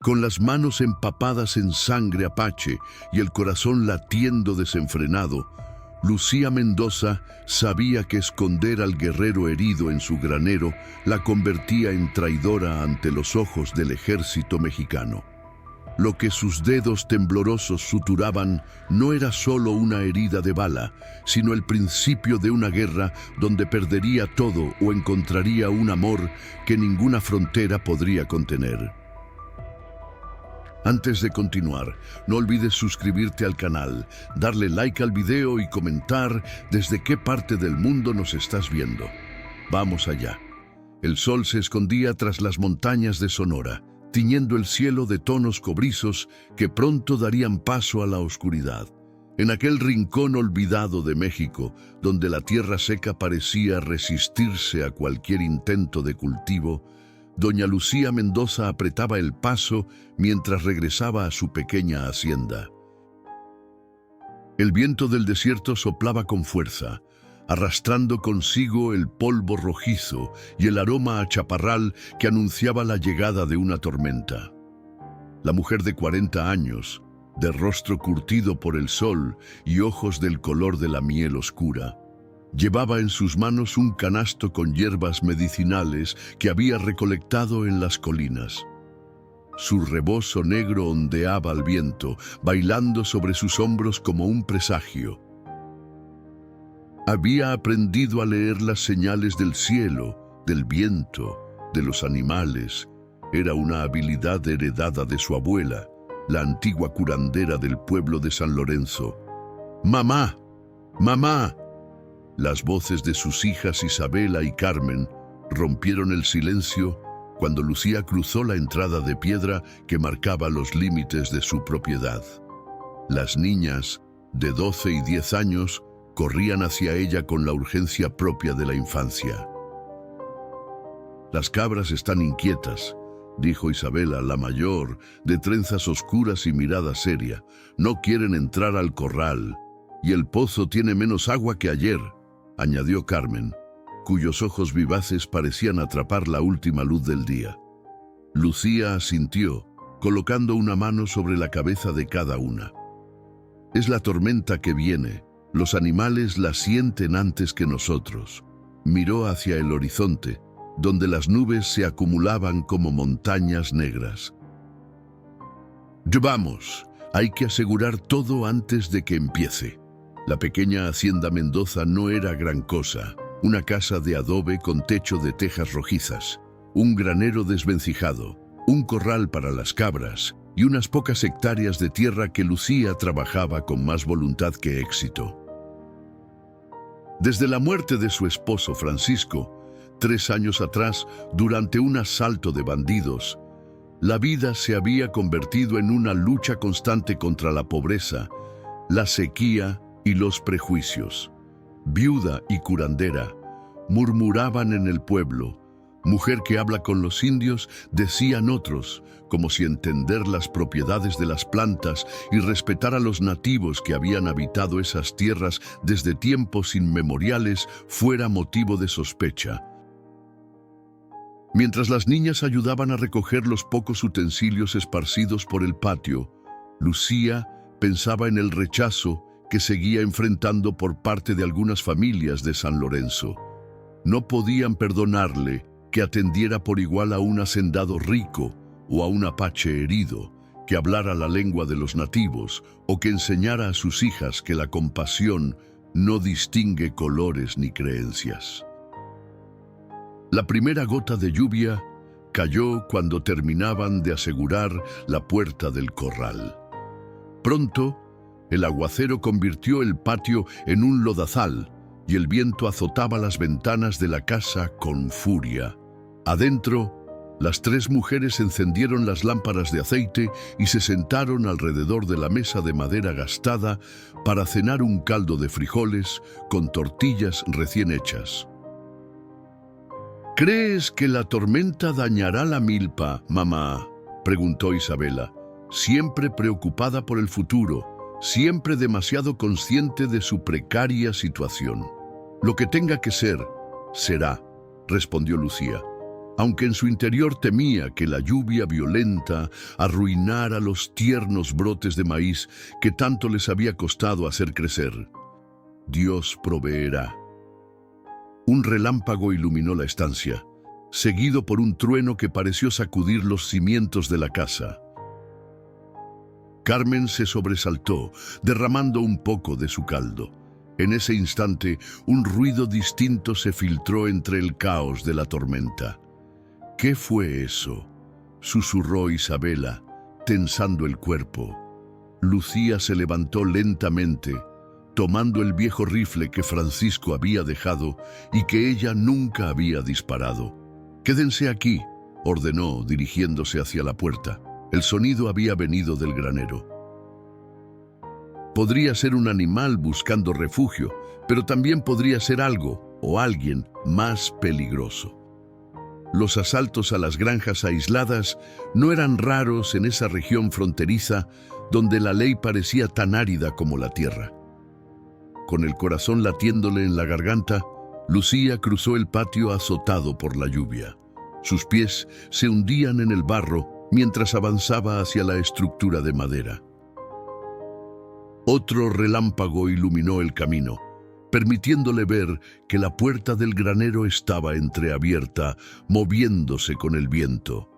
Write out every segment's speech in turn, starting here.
Con las manos empapadas en sangre apache y el corazón latiendo desenfrenado, Lucía Mendoza sabía que esconder al guerrero herido en su granero la convertía en traidora ante los ojos del ejército mexicano. Lo que sus dedos temblorosos suturaban no era solo una herida de bala, sino el principio de una guerra donde perdería todo o encontraría un amor que ninguna frontera podría contener. Antes de continuar, no olvides suscribirte al canal, darle like al video y comentar desde qué parte del mundo nos estás viendo. Vamos allá. El sol se escondía tras las montañas de Sonora, tiñendo el cielo de tonos cobrizos que pronto darían paso a la oscuridad. En aquel rincón olvidado de México, donde la tierra seca parecía resistirse a cualquier intento de cultivo, doña Lucía Mendoza apretaba el paso mientras regresaba a su pequeña hacienda. El viento del desierto soplaba con fuerza, arrastrando consigo el polvo rojizo y el aroma a chaparral que anunciaba la llegada de una tormenta. La mujer de 40 años, de rostro curtido por el sol y ojos del color de la miel oscura, llevaba en sus manos un canasto con hierbas medicinales que había recolectado en las colinas. Su rebozo negro ondeaba al viento, bailando sobre sus hombros como un presagio. Había aprendido a leer las señales del cielo, del viento, de los animales. Era una habilidad heredada de su abuela, la antigua curandera del pueblo de San Lorenzo. ¡Mamá! ¡Mamá! Las voces de sus hijas Isabela y Carmen rompieron el silencio cuando Lucía cruzó la entrada de piedra que marcaba los límites de su propiedad. Las niñas, de 12 y 10 años, corrían hacia ella con la urgencia propia de la infancia. «Las cabras están inquietas», dijo Isabela, la mayor, de trenzas oscuras y mirada seria. «No quieren entrar al corral, y el pozo tiene menos agua que ayer», añadió Carmen, cuyos ojos vivaces parecían atrapar la última luz del día. Lucía asintió, colocando una mano sobre la cabeza de cada una. «Es la tormenta que viene. Los animales la sienten antes que nosotros». Miró hacia el horizonte, donde las nubes se acumulaban como montañas negras. «Vamos, hay que asegurar todo antes de que empiece». La pequeña hacienda Mendoza no era gran cosa. Una casa de adobe con techo de tejas rojizas, un granero desvencijado, un corral para las cabras y unas pocas hectáreas de tierra que Lucía trabajaba con más voluntad que éxito. Desde la muerte de su esposo Francisco, 3 años atrás, durante un asalto de bandidos, la vida se había convertido en una lucha constante contra la pobreza, la sequía y los prejuicios. Viuda y curandera, murmuraban en el pueblo. Mujer que habla con los indios, decían otros, como si entender las propiedades de las plantas y respetar a los nativos que habían habitado esas tierras desde tiempos inmemoriales fuera motivo de sospecha. Mientras las niñas ayudaban a recoger los pocos utensilios esparcidos por el patio, Lucía pensaba en el rechazo que seguía enfrentando por parte de algunas familias de San Lorenzo. No podían perdonarle que atendiera por igual a un hacendado rico o a un apache herido, que hablara la lengua de los nativos o que enseñara a sus hijas que la compasión no distingue colores ni creencias. La primera gota de lluvia cayó cuando terminaban de asegurar la puerta del corral. Pronto, el aguacero convirtió el patio en un lodazal y el viento azotaba las ventanas de la casa con furia. Adentro, las 3 mujeres encendieron las lámparas de aceite y se sentaron alrededor de la mesa de madera gastada para cenar un caldo de frijoles con tortillas recién hechas. «¿Crees que la tormenta dañará la milpa, mamá?», preguntó Isabela, siempre preocupada por el futuro, siempre demasiado consciente de su precaria situación. «Lo que tenga que ser, será», respondió Lucía. aunque en su interior temía que la lluvia violenta arruinara los tiernos brotes de maíz que tanto les había costado hacer crecer. Dios proveerá. Un relámpago iluminó la estancia, seguido por un trueno que pareció sacudir los cimientos de la casa. Carmen se sobresaltó, derramando un poco de su caldo. En ese instante, un ruido distinto se filtró entre el caos de la tormenta. ¿Qué fue eso?, susurró Isabela, tensando el cuerpo. Lucía se levantó lentamente, tomando el viejo rifle que Francisco había dejado y que ella nunca había disparado. «Quédense aquí», ordenó, dirigiéndose hacia la puerta. El sonido había venido del granero. Podría ser un animal buscando refugio, pero también podría ser algo o alguien más peligroso. Los asaltos a las granjas aisladas no eran raros en esa región fronteriza donde la ley parecía tan árida como la tierra. Con el corazón latiéndole en la garganta, Lucía cruzó el patio azotado por la lluvia. Sus pies se hundían en el barro mientras avanzaba hacia la estructura de madera. Otro relámpago iluminó el camino, permitiéndole ver que la puerta del granero estaba entreabierta, moviéndose con el viento.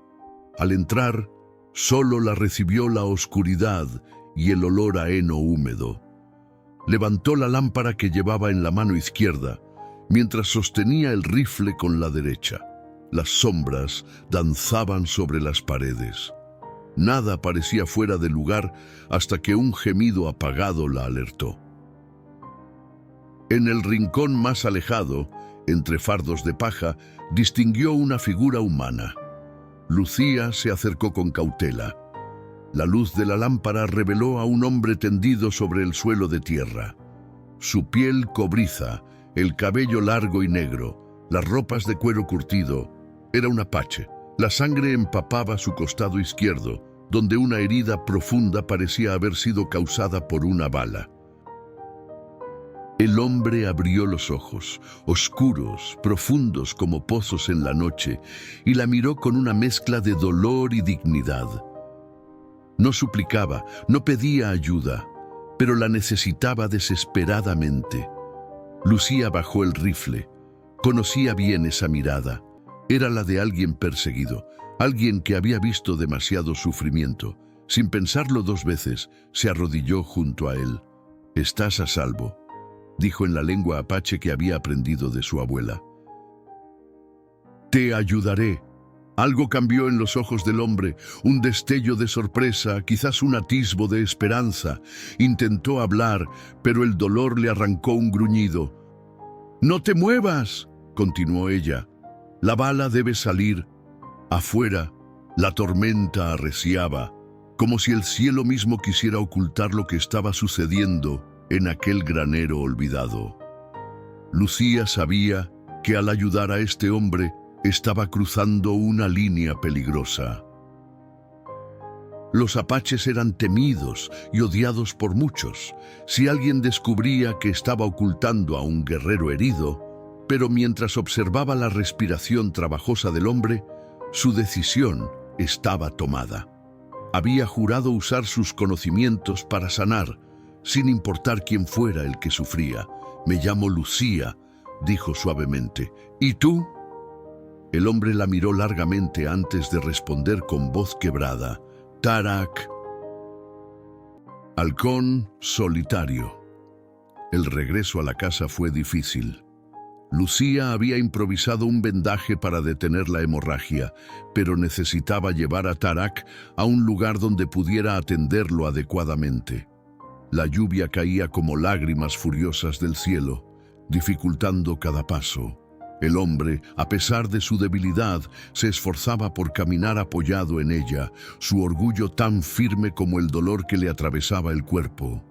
Al entrar, solo la recibió la oscuridad y el olor a heno húmedo. Levantó la lámpara que llevaba en la mano izquierda, mientras sostenía el rifle con la derecha. Las sombras danzaban sobre las paredes. Nada parecía fuera de lugar hasta que un gemido apagado la alertó. En el rincón más alejado, entre fardos de paja, distinguió una figura humana. Lucía se acercó con cautela. La luz de la lámpara reveló a un hombre tendido sobre el suelo de tierra. Su piel cobriza, el cabello largo y negro, las ropas de cuero curtido. Era un apache. La sangre empapaba su costado izquierdo, donde una herida profunda parecía haber sido causada por una bala. El hombre abrió los ojos, oscuros, profundos como pozos en la noche, y la miró con una mezcla de dolor y dignidad. No suplicaba, no pedía ayuda, pero la necesitaba desesperadamente. Lucía bajó el rifle. Conocía bien esa mirada. Era la de alguien perseguido, alguien que había visto demasiado sufrimiento. Sin pensarlo dos veces, se arrodilló junto a él. «Estás a salvo», dijo en la lengua apache que había aprendido de su abuela. «Te ayudaré». Algo cambió en los ojos del hombre, un destello de sorpresa, quizás un atisbo de esperanza. Intentó hablar, pero el dolor le arrancó un gruñido. «No te muevas», continuó ella. «La bala debe salir». Afuera, la tormenta arreciaba, como si el cielo mismo quisiera ocultar lo que estaba sucediendo en aquel granero olvidado. Lucía sabía que al ayudar a este hombre estaba cruzando una línea peligrosa. Los apaches eran temidos y odiados por muchos. Si alguien descubría que estaba ocultando a un guerrero herido, pero mientras observaba la respiración trabajosa del hombre, su decisión estaba tomada. Había jurado usar sus conocimientos para sanar, sin importar quién fuera el que sufría. «Me llamo Lucía», dijo suavemente. «¿Y tú?». El hombre la miró largamente antes de responder con voz quebrada. «Tarak». Halcón solitario. El regreso a la casa fue difícil. Lucía había improvisado un vendaje para detener la hemorragia, pero necesitaba llevar a Tarak a un lugar donde pudiera atenderlo adecuadamente. La lluvia caía como lágrimas furiosas del cielo, dificultando cada paso. El hombre, a pesar de su debilidad, se esforzaba por caminar apoyado en ella, su orgullo tan firme como el dolor que le atravesaba el cuerpo.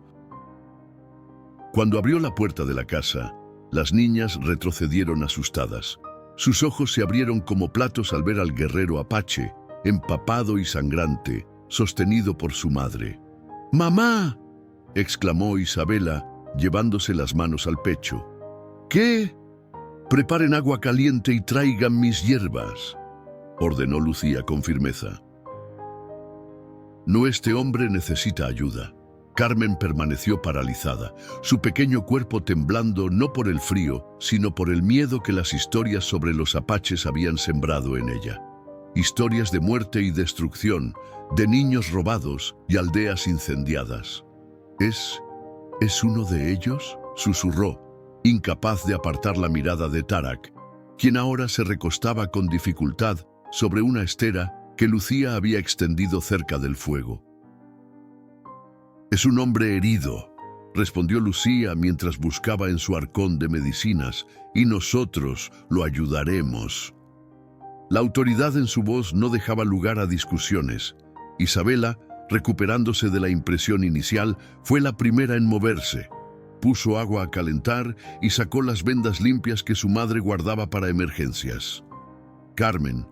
Cuando abrió la puerta de la casa, las niñas retrocedieron asustadas. Sus ojos se abrieron como platos al ver al guerrero apache, empapado y sangrante, sostenido por su madre. «¡Mamá!», exclamó Isabela, llevándose las manos al pecho. «¿Qué?». «Preparen agua caliente y traigan mis hierbas». ordenó Lucía con firmeza. No, este hombre necesita ayuda. Carmen permaneció paralizada, su pequeño cuerpo temblando no por el frío, sino por el miedo que las historias sobre los apaches habían sembrado en ella. Historias de muerte y destrucción, de niños robados y aldeas incendiadas. ¿Es uno de ellos?, susurró, incapaz de apartar la mirada de Tarak, quien ahora se recostaba con dificultad sobre una estera que Lucía había extendido cerca del fuego. «Es un hombre herido», respondió Lucía mientras buscaba en su arcón de medicinas, «y nosotros lo ayudaremos». La autoridad en su voz no dejaba lugar a discusiones. Isabela, recuperándose de la impresión inicial, fue la primera en moverse. Puso agua a calentar y sacó las vendas limpias que su madre guardaba para emergencias. Carmen,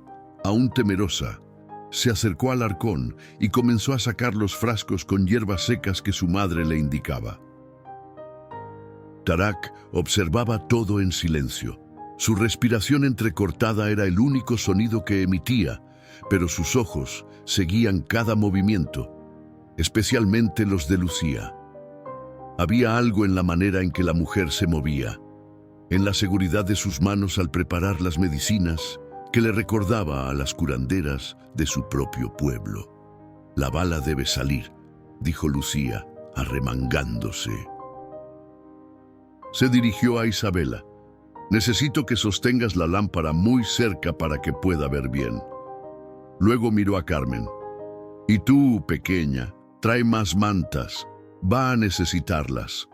aún temerosa, se acercó al arcón y comenzó a sacar los frascos con hierbas secas que su madre le indicaba. Tarak observaba todo en silencio. Su respiración entrecortada era el único sonido que emitía, pero sus ojos seguían cada movimiento, especialmente los de Lucía. Había algo en la manera en que la mujer se movía, en la seguridad de sus manos al preparar las medicinas, que le recordaba a las curanderas de su propio pueblo. «La bala debe salir», dijo Lucía, arremangándose. Se dirigió a Isabela. «Necesito que sostengas la lámpara muy cerca para que pueda ver bien». Luego miró a Carmen. «Y tú, pequeña, trae más mantas. Va a necesitarlas».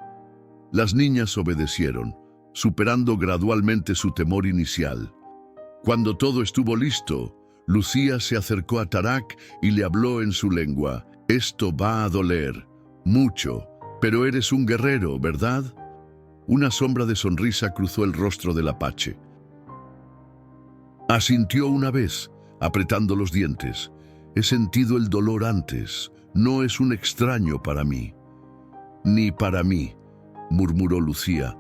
Las niñas obedecieron, superando gradualmente su temor inicial. Cuando todo estuvo listo, Lucía se acercó a Tarak y le habló en su lengua. «Esto va a doler, mucho, pero eres un guerrero, ¿verdad?». Una sombra de sonrisa cruzó el rostro del apache. Asintió una vez, apretando los dientes. «He sentido el dolor antes. No es un extraño para mí». «Ni para mí», murmuró Lucía,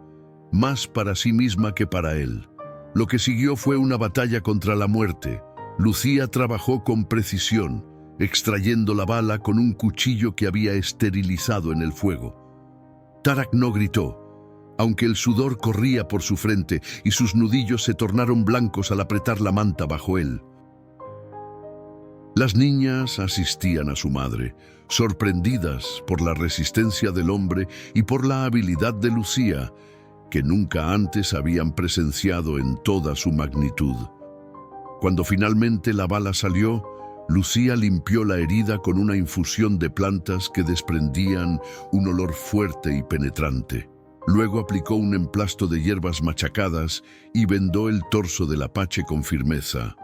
«más para sí misma que para él». Lo que siguió fue una batalla contra la muerte. Lucía trabajó con precisión, extrayendo la bala con un cuchillo que había esterilizado en el fuego. Tarak no gritó, aunque el sudor corría por su frente y sus nudillos se tornaron blancos al apretar la manta bajo él. Las niñas asistían a su madre, sorprendidas por la resistencia del hombre y por la habilidad de Lucía, que nunca antes habían presenciado en toda su magnitud. Cuando finalmente la bala salió, Lucía limpió la herida con una infusión de plantas que desprendían un olor fuerte y penetrante. Luego aplicó un emplasto de hierbas machacadas y vendó el torso del apache con firmeza.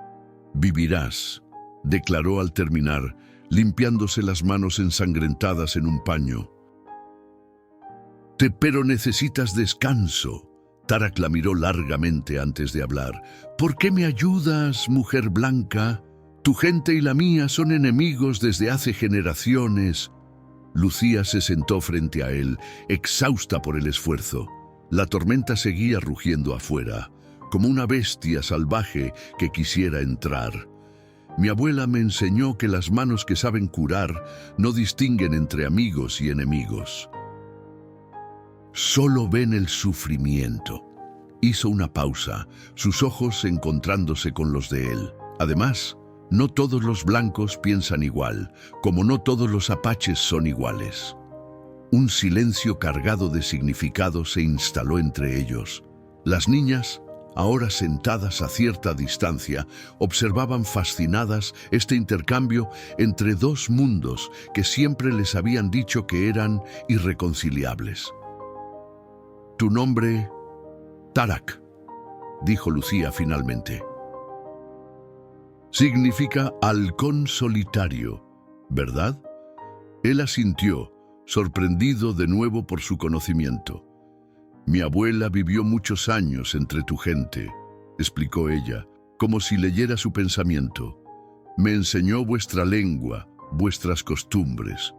«Vivirás», declaró al terminar, limpiándose las manos ensangrentadas en un paño. «Pero necesitas descanso». Tarak la miró largamente antes de hablar. «¿Por qué me ayudas, mujer blanca? Tu gente y la mía son enemigos desde hace generaciones». Lucía se sentó frente a él, exhausta por el esfuerzo. La tormenta seguía rugiendo afuera, como una bestia salvaje que quisiera entrar. «Mi abuela me enseñó que las manos que saben curar no distinguen entre amigos y enemigos. Solo ven el sufrimiento». Hizo una pausa, sus ojos encontrándose con los de él. «Además, no todos los blancos piensan igual, como no todos los apaches son iguales». Un silencio cargado de significado se instaló entre ellos. Las niñas, ahora sentadas a cierta distancia, observaban fascinadas este intercambio entre dos mundos que siempre les habían dicho que eran irreconciliables. «Tu nombre...» «Tarak», dijo Lucía finalmente. «Significa halcón solitario, ¿verdad?». Él asintió, sorprendido de nuevo por su conocimiento. «Mi abuela vivió muchos años entre tu gente», explicó ella, como si leyera su pensamiento. «Me enseñó vuestra lengua, vuestras costumbres».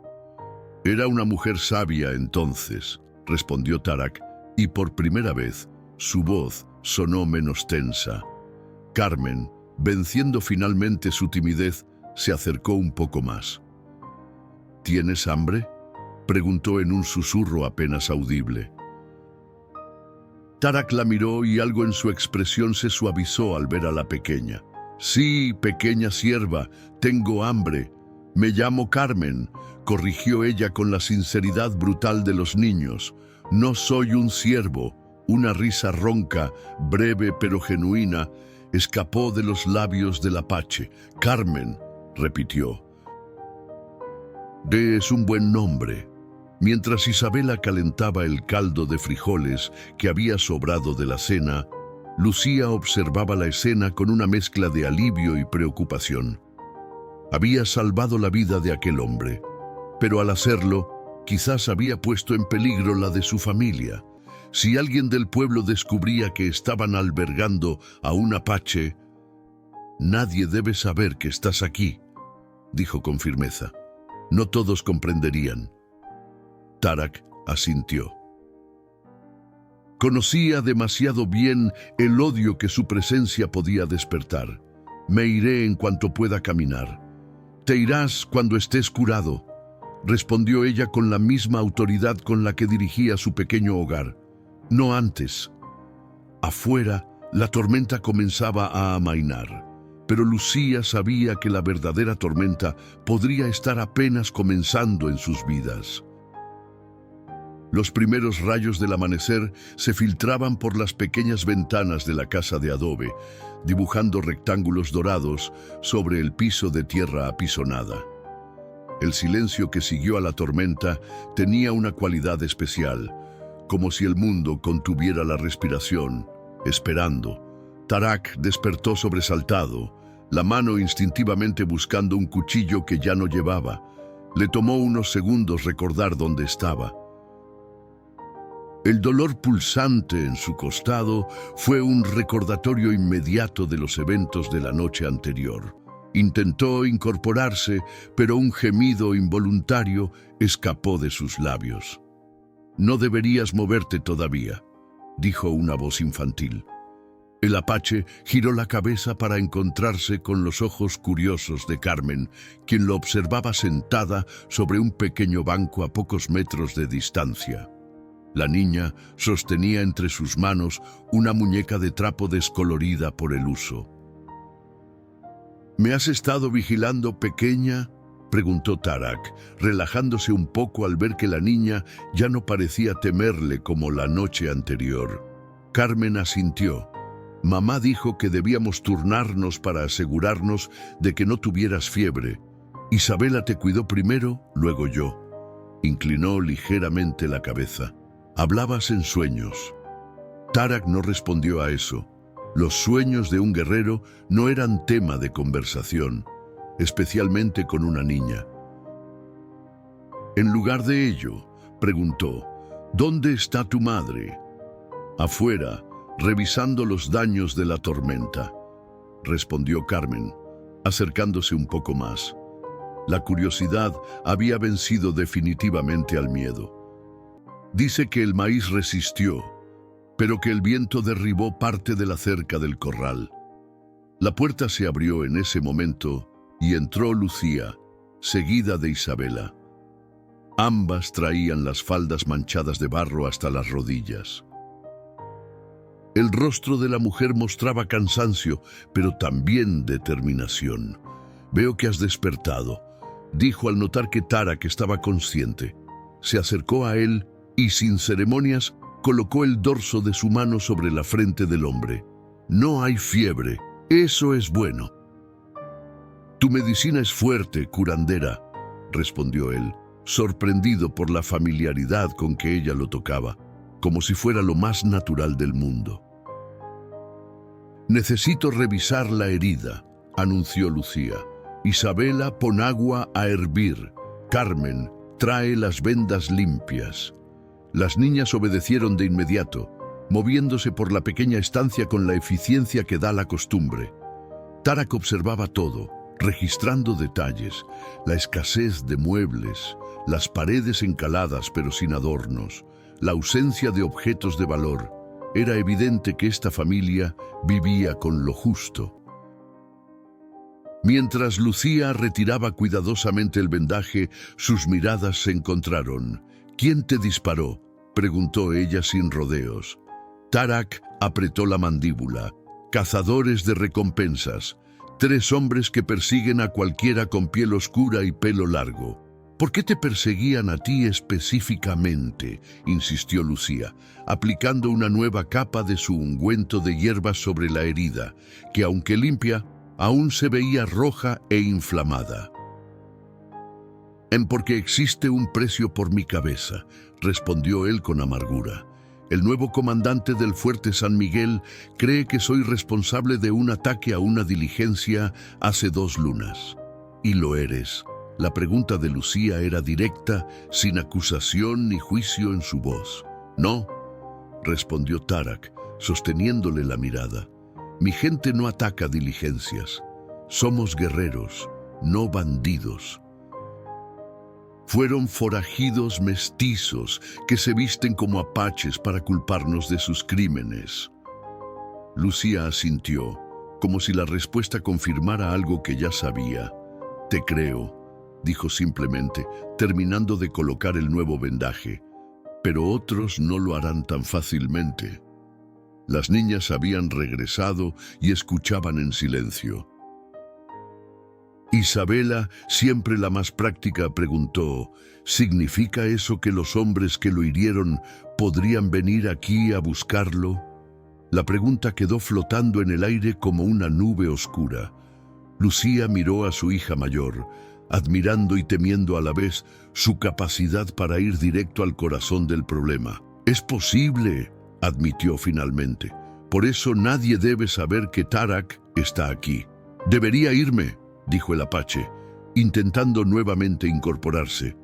«Era una mujer sabia entonces», respondió Tarak, y por primera vez su voz sonó menos tensa. Carmen, Venciendo finalmente su timidez, se acercó un poco más. ¿Tienes hambre?, preguntó en un susurro apenas audible. Tarak la miró y algo en su expresión se suavizó al ver a la pequeña. «Sí, pequeña sierva, tengo hambre. Me llamo Carmen», corrigió ella con la sinceridad brutal de los niños. «No soy un siervo». Una risa ronca, breve pero genuina, escapó de los labios del apache. «Carmen», repitió. «Es un buen nombre». Mientras Isabela calentaba el caldo de frijoles que había sobrado de la cena, Lucía observaba la escena con una mezcla de alivio y preocupación. Había salvado la vida de aquel hombre, pero al hacerlo, quizás había puesto en peligro la de su familia. Si alguien del pueblo descubría que estaban albergando a un apache, «Nadie debe saber que estás aquí», dijo con firmeza. «No todos comprenderían». Tarak asintió. Conocía demasiado bien el odio que su presencia podía despertar. «Me iré en cuanto pueda caminar». «Te irás cuando estés curado», respondió ella con la misma autoridad con la que dirigía su pequeño hogar. «No antes». Afuera, la tormenta comenzaba a amainar, pero Lucía sabía que la verdadera tormenta podría estar apenas comenzando en sus vidas. Los primeros rayos del amanecer se filtraban por las pequeñas ventanas de la casa de adobe, dibujando rectángulos dorados sobre el piso de tierra apisonada. El silencio que siguió a la tormenta tenía una cualidad especial, como si el mundo contuviera la respiración, esperando. Tarak despertó sobresaltado, la mano instintivamente buscando un cuchillo que ya no llevaba. Le tomó unos segundos recordar dónde estaba. El dolor pulsante en su costado fue un recordatorio inmediato de los eventos de la noche anterior. Intentó incorporarse, pero un gemido involuntario escapó de sus labios. «No deberías moverte todavía», dijo una voz infantil. El apache giró la cabeza para encontrarse con los ojos curiosos de Carmen, quien lo observaba sentada sobre un pequeño banco a pocos metros de distancia. La niña sostenía entre sus manos una muñeca de trapo descolorida por el uso. «¿Me has estado vigilando, pequeña?», preguntó Tarak, relajándose un poco al ver que la niña ya no parecía temerle como la noche anterior. Carmen asintió. «Mamá dijo que debíamos turnarnos para asegurarnos de que no tuvieras fiebre. Isabela te cuidó primero, luego yo». Inclinó ligeramente la cabeza. «Hablabas en sueños». Tarak no respondió a eso. Los sueños de un guerrero no eran tema de conversación, especialmente con una niña. En lugar de ello, preguntó, «¿Dónde está tu madre?» «Afuera, revisando los daños de la tormenta», respondió Carmen, acercándose un poco más. La curiosidad había vencido definitivamente al miedo. «Dice que el maíz resistió, pero que el viento derribó parte de la cerca del corral». La puerta se abrió en ese momento y entró Lucía, seguida de Isabela. Ambas traían las faldas manchadas de barro hasta las rodillas. El rostro de la mujer mostraba cansancio, pero también determinación. «Veo que has despertado», dijo al notar que Tarak estaba consciente. Se acercó a él y, sin ceremonias, colocó el dorso de su mano sobre la frente del hombre. «No hay fiebre, eso es bueno». «Tu medicina es fuerte, curandera», respondió él, sorprendido por la familiaridad con que ella lo tocaba, como si fuera lo más natural del mundo. «Necesito revisar la herida», anunció Lucía. «Isabela, pon agua a hervir. Carmen, trae las vendas limpias». Las niñas obedecieron de inmediato, moviéndose por la pequeña estancia con la eficiencia que da la costumbre. Tarak observaba todo, registrando detalles, la escasez de muebles, las paredes encaladas pero sin adornos, la ausencia de objetos de valor. Era evidente que esta familia vivía con lo justo. Mientras Lucía retiraba cuidadosamente el vendaje, sus miradas se encontraron. «¿Quién te disparó?», preguntó ella sin rodeos. Tarak apretó la mandíbula. «Cazadores de recompensas. 3 hombres que persiguen a cualquiera con piel oscura y pelo largo». «¿Por qué te perseguían a ti específicamente?», insistió Lucía, aplicando una nueva capa de su ungüento de hierbas sobre la herida, que aunque limpia, aún se veía roja e inflamada. «Porque existe un precio por mi cabeza», respondió él con amargura. «El nuevo comandante del fuerte San Miguel cree que soy responsable de un ataque a una diligencia hace 2 lunas. Y lo eres». La pregunta de Lucía era directa, sin acusación ni juicio en su voz. «No», respondió Tarak, sosteniéndole la mirada. «Mi gente no ataca diligencias. Somos guerreros, no bandidos. Fueron forajidos mestizos que se visten como apaches para culparnos de sus crímenes». Lucía asintió, como si la respuesta confirmara algo que ya sabía. «Te creo», dijo simplemente, terminando de colocar el nuevo vendaje. «Pero otros no lo harán tan fácilmente». Las niñas habían regresado y escuchaban en silencio. Isabela, siempre la más práctica, preguntó: «¿Significa eso que los hombres que lo hirieron podrían venir aquí a buscarlo?». La pregunta quedó flotando en el aire como una nube oscura. Lucía miró a su hija mayor, admirando y temiendo a la vez su capacidad para ir directo al corazón del problema. «Es posible», admitió finalmente. «Por eso nadie debe saber que Tarak está aquí». «Debería irme», dijo el apache, intentando nuevamente incorporarse.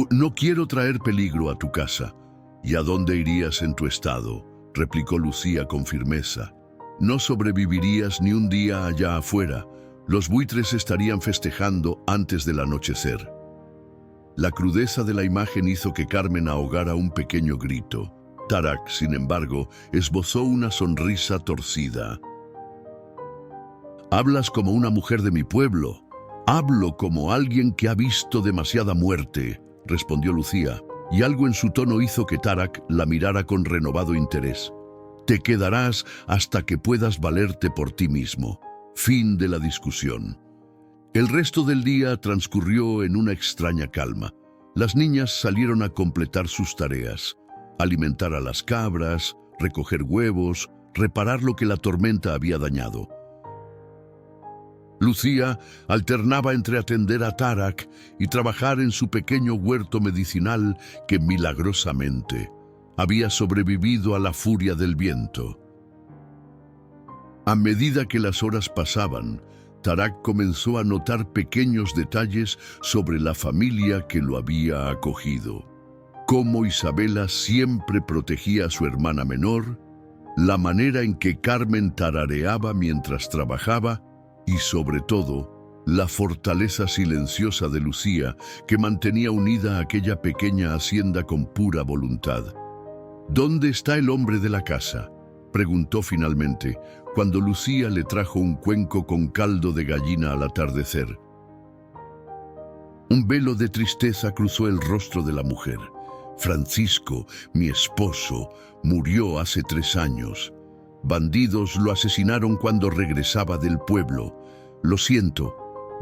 «No quiero traer peligro a tu casa». «¿Y a dónde irías en tu estado?», replicó Lucía con firmeza. «No sobrevivirías ni un día allá afuera. Los buitres estarían festejando antes del anochecer». La crudeza de la imagen hizo que Carmen ahogara un pequeño grito. Tarak, sin embargo, esbozó una sonrisa torcida. «Hablas como una mujer de mi pueblo». «Hablo como alguien que ha visto demasiada muerte», respondió Lucía, y algo en su tono hizo que Tarak la mirara con renovado interés. «Te quedarás hasta que puedas valerte por ti mismo». Fin de la discusión. El resto del día transcurrió en una extraña calma. Las niñas salieron a completar sus tareas: alimentar a las cabras, recoger huevos, reparar lo que la tormenta había dañado. Lucía alternaba entre atender a Tarak y trabajar en su pequeño huerto medicinal que milagrosamente había sobrevivido a la furia del viento. A medida que las horas pasaban, Tarak comenzó a notar pequeños detalles sobre la familia que lo había acogido. Cómo Isabela siempre protegía a su hermana menor, la manera en que Carmen tarareaba mientras trabajaba y, sobre todo, la fortaleza silenciosa de Lucía que mantenía unida a aquella pequeña hacienda con pura voluntad. «¿Dónde está el hombre de la casa?», preguntó finalmente, cuando Lucía le trajo un cuenco con caldo de gallina al atardecer. Un velo de tristeza cruzó el rostro de la mujer. «Francisco, mi esposo, murió hace 3 años. Bandidos lo asesinaron cuando regresaba del pueblo. Lo siento»,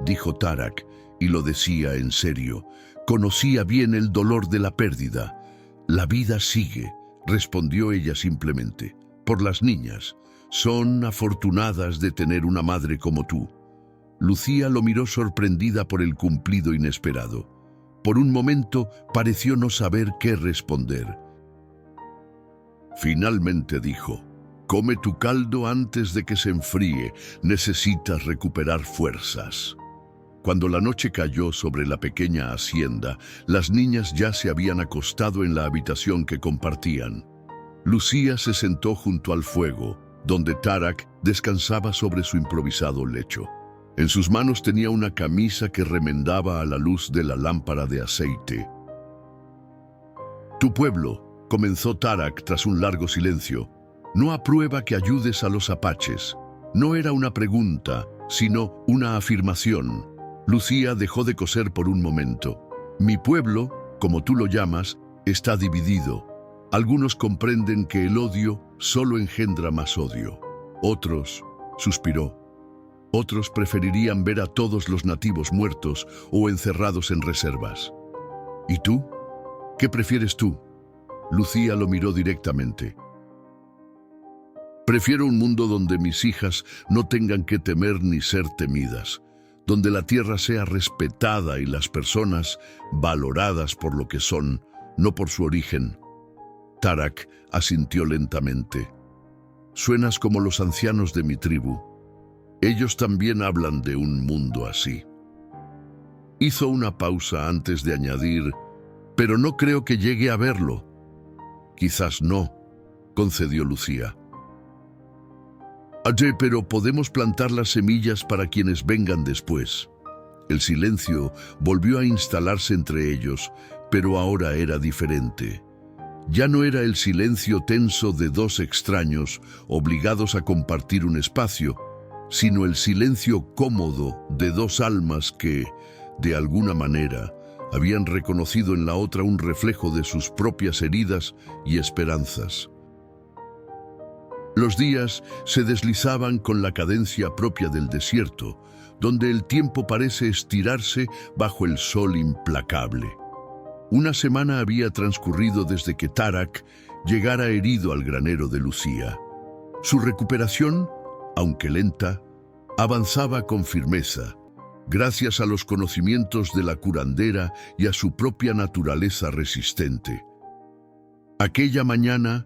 dijo Tarak, y lo decía en serio. Conocía bien el dolor de la pérdida. «La vida sigue», respondió ella simplemente. «Por las niñas. Son afortunadas de tener una madre como tú». Lucía lo miró sorprendida por el cumplido inesperado. Por un momento pareció no saber qué responder. Finalmente dijo: «Come tu caldo antes de que se enfríe. Necesitas recuperar fuerzas». Cuando la noche cayó sobre la pequeña hacienda, las niñas ya se habían acostado en la habitación que compartían. Lucía se sentó junto al fuego, donde Tarak descansaba sobre su improvisado lecho. En sus manos tenía una camisa que remendaba a la luz de la lámpara de aceite. «Tu pueblo», comenzó Tarak tras un largo silencio, «no aprueba que ayudes a los apaches». No era una pregunta, sino una afirmación. Lucía dejó de coser por un momento. Mi pueblo, como tú lo llamas, está dividido. Algunos comprenden que el odio solo engendra más odio. Otros, suspiró, otros preferirían ver a todos los nativos muertos o encerrados en reservas. ¿Y tú? ¿Qué prefieres tú? Lucía lo miró directamente. Prefiero un mundo donde mis hijas no tengan que temer ni ser temidas, donde la tierra sea respetada y las personas valoradas por lo que son, no por su origen. Tarak asintió lentamente. Suenas como los ancianos de mi tribu. Ellos también hablan de un mundo así. Hizo una pausa antes de añadir, pero no creo que llegue a verlo. Quizás no, concedió Lucía. Oye, pero podemos plantar las semillas para quienes vengan después. El silencio volvió a instalarse entre ellos, pero ahora era diferente. Ya no era el silencio tenso de dos extraños obligados a compartir un espacio, sino el silencio cómodo de dos almas que, de alguna manera, habían reconocido en la otra un reflejo de sus propias heridas y esperanzas. Los días se deslizaban con la cadencia propia del desierto, donde el tiempo parece estirarse bajo el sol implacable. Una semana había transcurrido desde que Tarak llegara herido al granero de Lucía. Su recuperación, aunque lenta, avanzaba con firmeza, gracias a los conocimientos de la curandera y a su propia naturaleza resistente. Aquella mañana,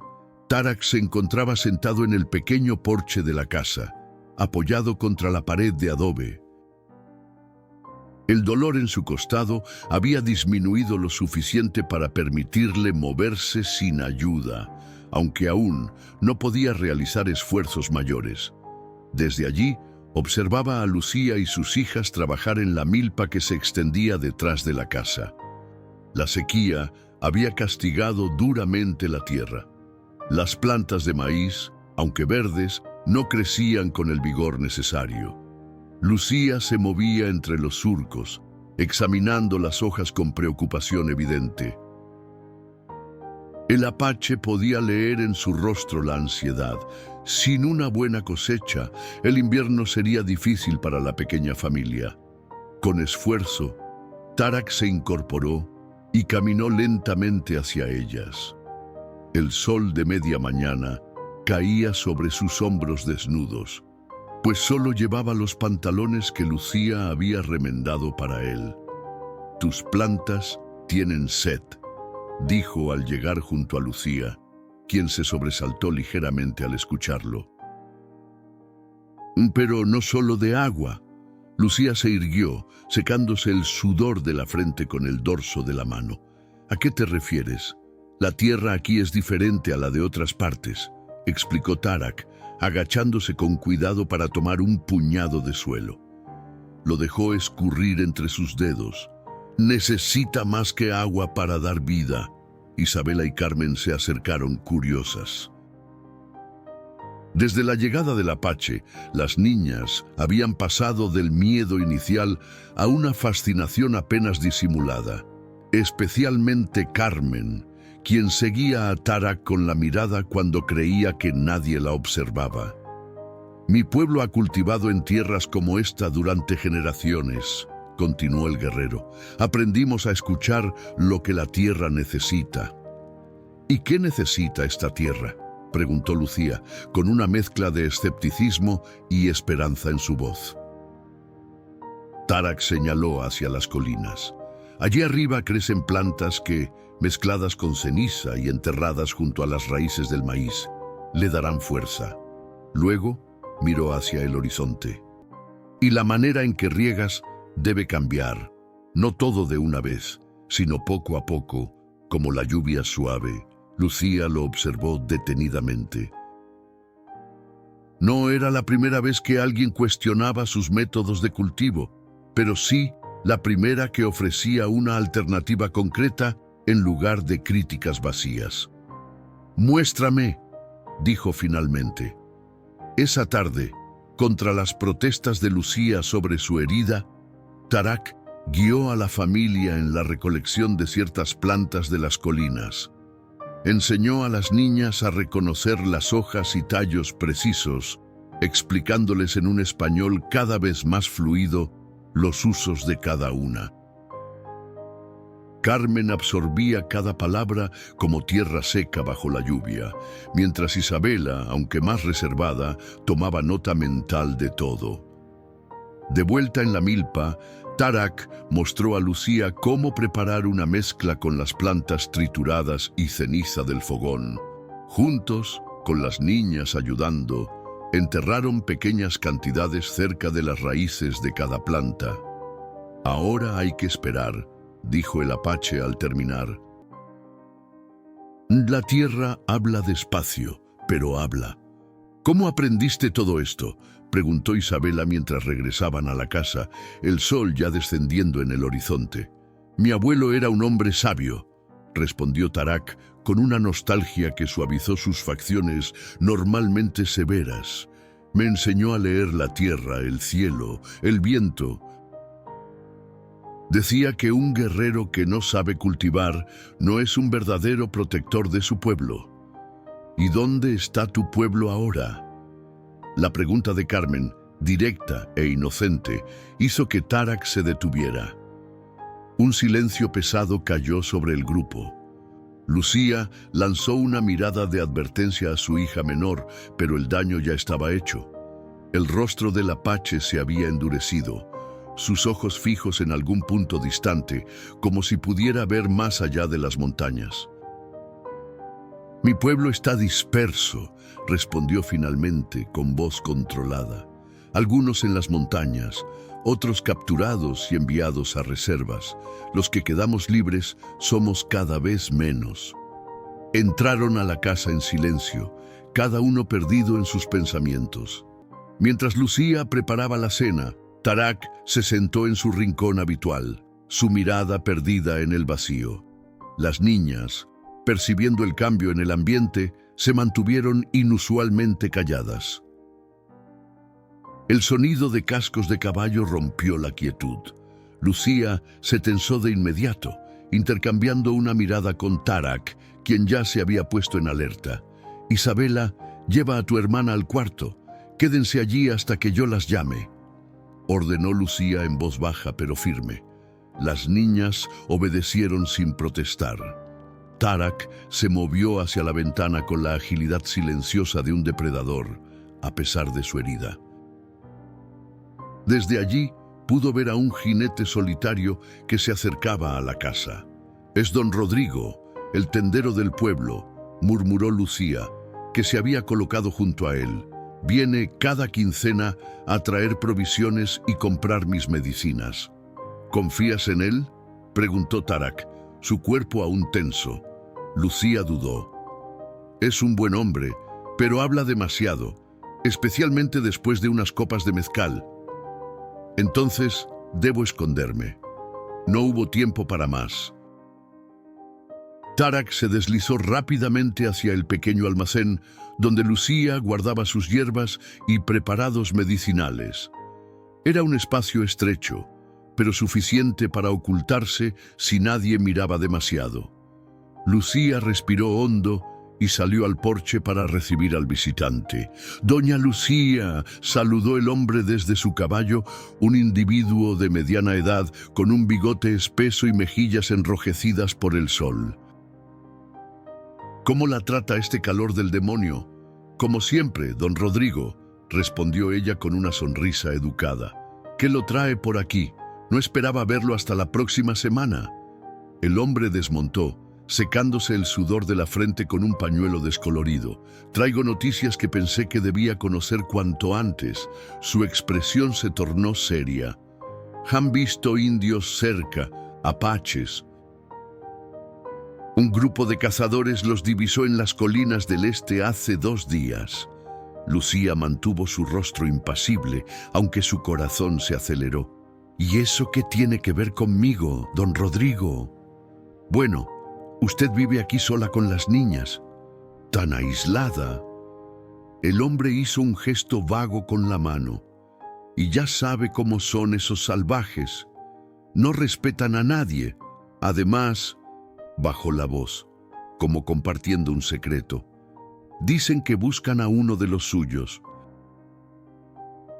Tarak se encontraba sentado en el pequeño porche de la casa, apoyado contra la pared de adobe. El dolor en su costado había disminuido lo suficiente para permitirle moverse sin ayuda, aunque aún no podía realizar esfuerzos mayores. Desde allí, observaba a Lucía y sus hijas trabajar en la milpa que se extendía detrás de la casa. La sequía había castigado duramente la tierra. Las plantas de maíz, aunque verdes, no crecían con el vigor necesario. Lucía se movía entre los surcos, examinando las hojas con preocupación evidente. El apache podía leer en su rostro la ansiedad. Sin una buena cosecha, el invierno sería difícil para la pequeña familia. Con esfuerzo, Tarak se incorporó y caminó lentamente hacia ellas. El sol de media mañana caía sobre sus hombros desnudos, pues solo llevaba los pantalones que Lucía había remendado para él. «Tus plantas tienen sed», dijo al llegar junto a Lucía, quien se sobresaltó ligeramente al escucharlo. «Pero no solo de agua». Lucía se irguió, secándose el sudor de la frente con el dorso de la mano. «¿A qué te refieres? La tierra aquí es diferente a la de otras partes», explicó Tarak, agachándose con cuidado para tomar un puñado de suelo. Lo dejó escurrir entre sus dedos. «Necesita más que agua para dar vida». Isabela y Carmen se acercaron curiosas. Desde la llegada del apache, las niñas habían pasado del miedo inicial a una fascinación apenas disimulada, especialmente Carmen, quien seguía a Tarak con la mirada cuando creía que nadie la observaba. «Mi pueblo ha cultivado en tierras como esta durante generaciones», continuó el guerrero. «Aprendimos a escuchar lo que la tierra necesita». «¿Y qué necesita esta tierra?», preguntó Lucía, con una mezcla de escepticismo y esperanza en su voz. Tarak señaló hacia las colinas. «Allí arriba crecen plantas que, mezcladas con ceniza y enterradas junto a las raíces del maíz, le darán fuerza». Luego miró hacia el horizonte. «Y la manera en que riegas debe cambiar, no todo de una vez, sino poco a poco, como la lluvia suave». Lucía lo observó detenidamente. No era la primera vez que alguien cuestionaba sus métodos de cultivo, pero sí la primera que ofrecía una alternativa concreta en lugar de críticas vacías. «Muéstrame», dijo finalmente. Esa tarde, Contra las protestas de Lucía sobre su herida, Tarak guió a la familia en la recolección de ciertas plantas de las colinas. Enseñó a las niñas a reconocer las hojas y tallos precisos, explicándoles en un español cada vez más fluido los usos de cada una. Carmen absorbía cada palabra como tierra seca bajo la lluvia, mientras Isabela, aunque más reservada, tomaba nota mental de todo. De vuelta en la milpa, Tarak mostró a Lucía cómo preparar una mezcla con las plantas trituradas y ceniza del fogón. Juntos, con las niñas ayudando, enterraron pequeñas cantidades cerca de las raíces de cada planta. «Ahora hay que esperar», dijo el apache al terminar. «La tierra habla despacio, pero habla». «¿Cómo aprendiste todo esto?», preguntó Isabela mientras regresaban a la casa, el sol ya descendiendo en el horizonte. «Mi abuelo era un hombre sabio», respondió Tarak con una nostalgia que suavizó sus facciones normalmente severas. «Me enseñó a leer la tierra, el cielo, el viento». Decía que un guerrero que no sabe cultivar no es un verdadero protector de su pueblo. «¿Y dónde está tu pueblo ahora?». La pregunta de Carmen, directa e inocente, hizo que Tarak se detuviera. Un silencio pesado cayó sobre el grupo. Lucía lanzó una mirada de advertencia a su hija menor, pero el daño ya estaba hecho. El rostro del apache se había endurecido, sus ojos fijos en algún punto distante, como si pudiera ver más allá de las montañas. «Mi pueblo está disperso», respondió finalmente con voz controlada. «Algunos en las montañas, otros capturados y enviados a reservas. Los que quedamos libres somos cada vez menos». Entraron a la casa en silencio, cada uno perdido en sus pensamientos. Mientras Lucía preparaba la cena, Tarak se sentó en su rincón habitual, su mirada perdida en el vacío. Las niñas, percibiendo el cambio en el ambiente, se mantuvieron inusualmente calladas. El sonido de cascos de caballo rompió la quietud. Lucía se tensó de inmediato, intercambiando una mirada con Tarak, quien ya se había puesto en alerta. «Isabela, lleva a tu hermana al cuarto. Quédense allí hasta que yo las llame», ordenó Lucía en voz baja pero firme. Las niñas obedecieron sin protestar. Tarak se movió hacia la ventana con la agilidad silenciosa de un depredador, a pesar de su herida. Desde allí pudo ver a un jinete solitario que se acercaba a la casa. «Es don Rodrigo, el tendero del pueblo», murmuró Lucía, que se había colocado junto a él. «Viene cada quincena a traer provisiones y comprar mis medicinas». «¿Confías en él?», preguntó Tarak, su cuerpo aún tenso. Lucía dudó. «Es un buen hombre, pero habla demasiado, especialmente después de unas copas de mezcal. Entonces, debo esconderme». No hubo tiempo para más. Tarak se deslizó rápidamente hacia el pequeño almacén, donde Lucía guardaba sus hierbas y preparados medicinales. Era un espacio estrecho, pero suficiente para ocultarse si nadie miraba demasiado. Lucía respiró hondo y salió al porche para recibir al visitante. «Doña Lucía», saludó el hombre desde su caballo, un individuo de mediana edad con un bigote espeso y mejillas enrojecidas por el sol. «¿Cómo la trata este calor del demonio?». «Como siempre, don Rodrigo», respondió ella con una sonrisa educada. «¿Qué lo trae por aquí? No esperaba verlo hasta la próxima semana». El hombre desmontó, secándose el sudor de la frente con un pañuelo descolorido. «Traigo noticias que pensé que debía conocer cuanto antes». Su expresión se tornó seria. «Han visto indios cerca, apaches». «Un grupo de cazadores los divisó en las colinas del este hace 2 días». Lucía mantuvo su rostro impasible, aunque su corazón se aceleró. «¿Y eso qué tiene que ver conmigo, don Rodrigo?». «Bueno, usted vive aquí sola con las niñas». «¿Tan aislada?». El hombre hizo un gesto vago con la mano. Y ya sabe cómo son esos salvajes. No respetan a nadie. Además, bajó la voz, como compartiendo un secreto. Dicen que buscan a uno de los suyos.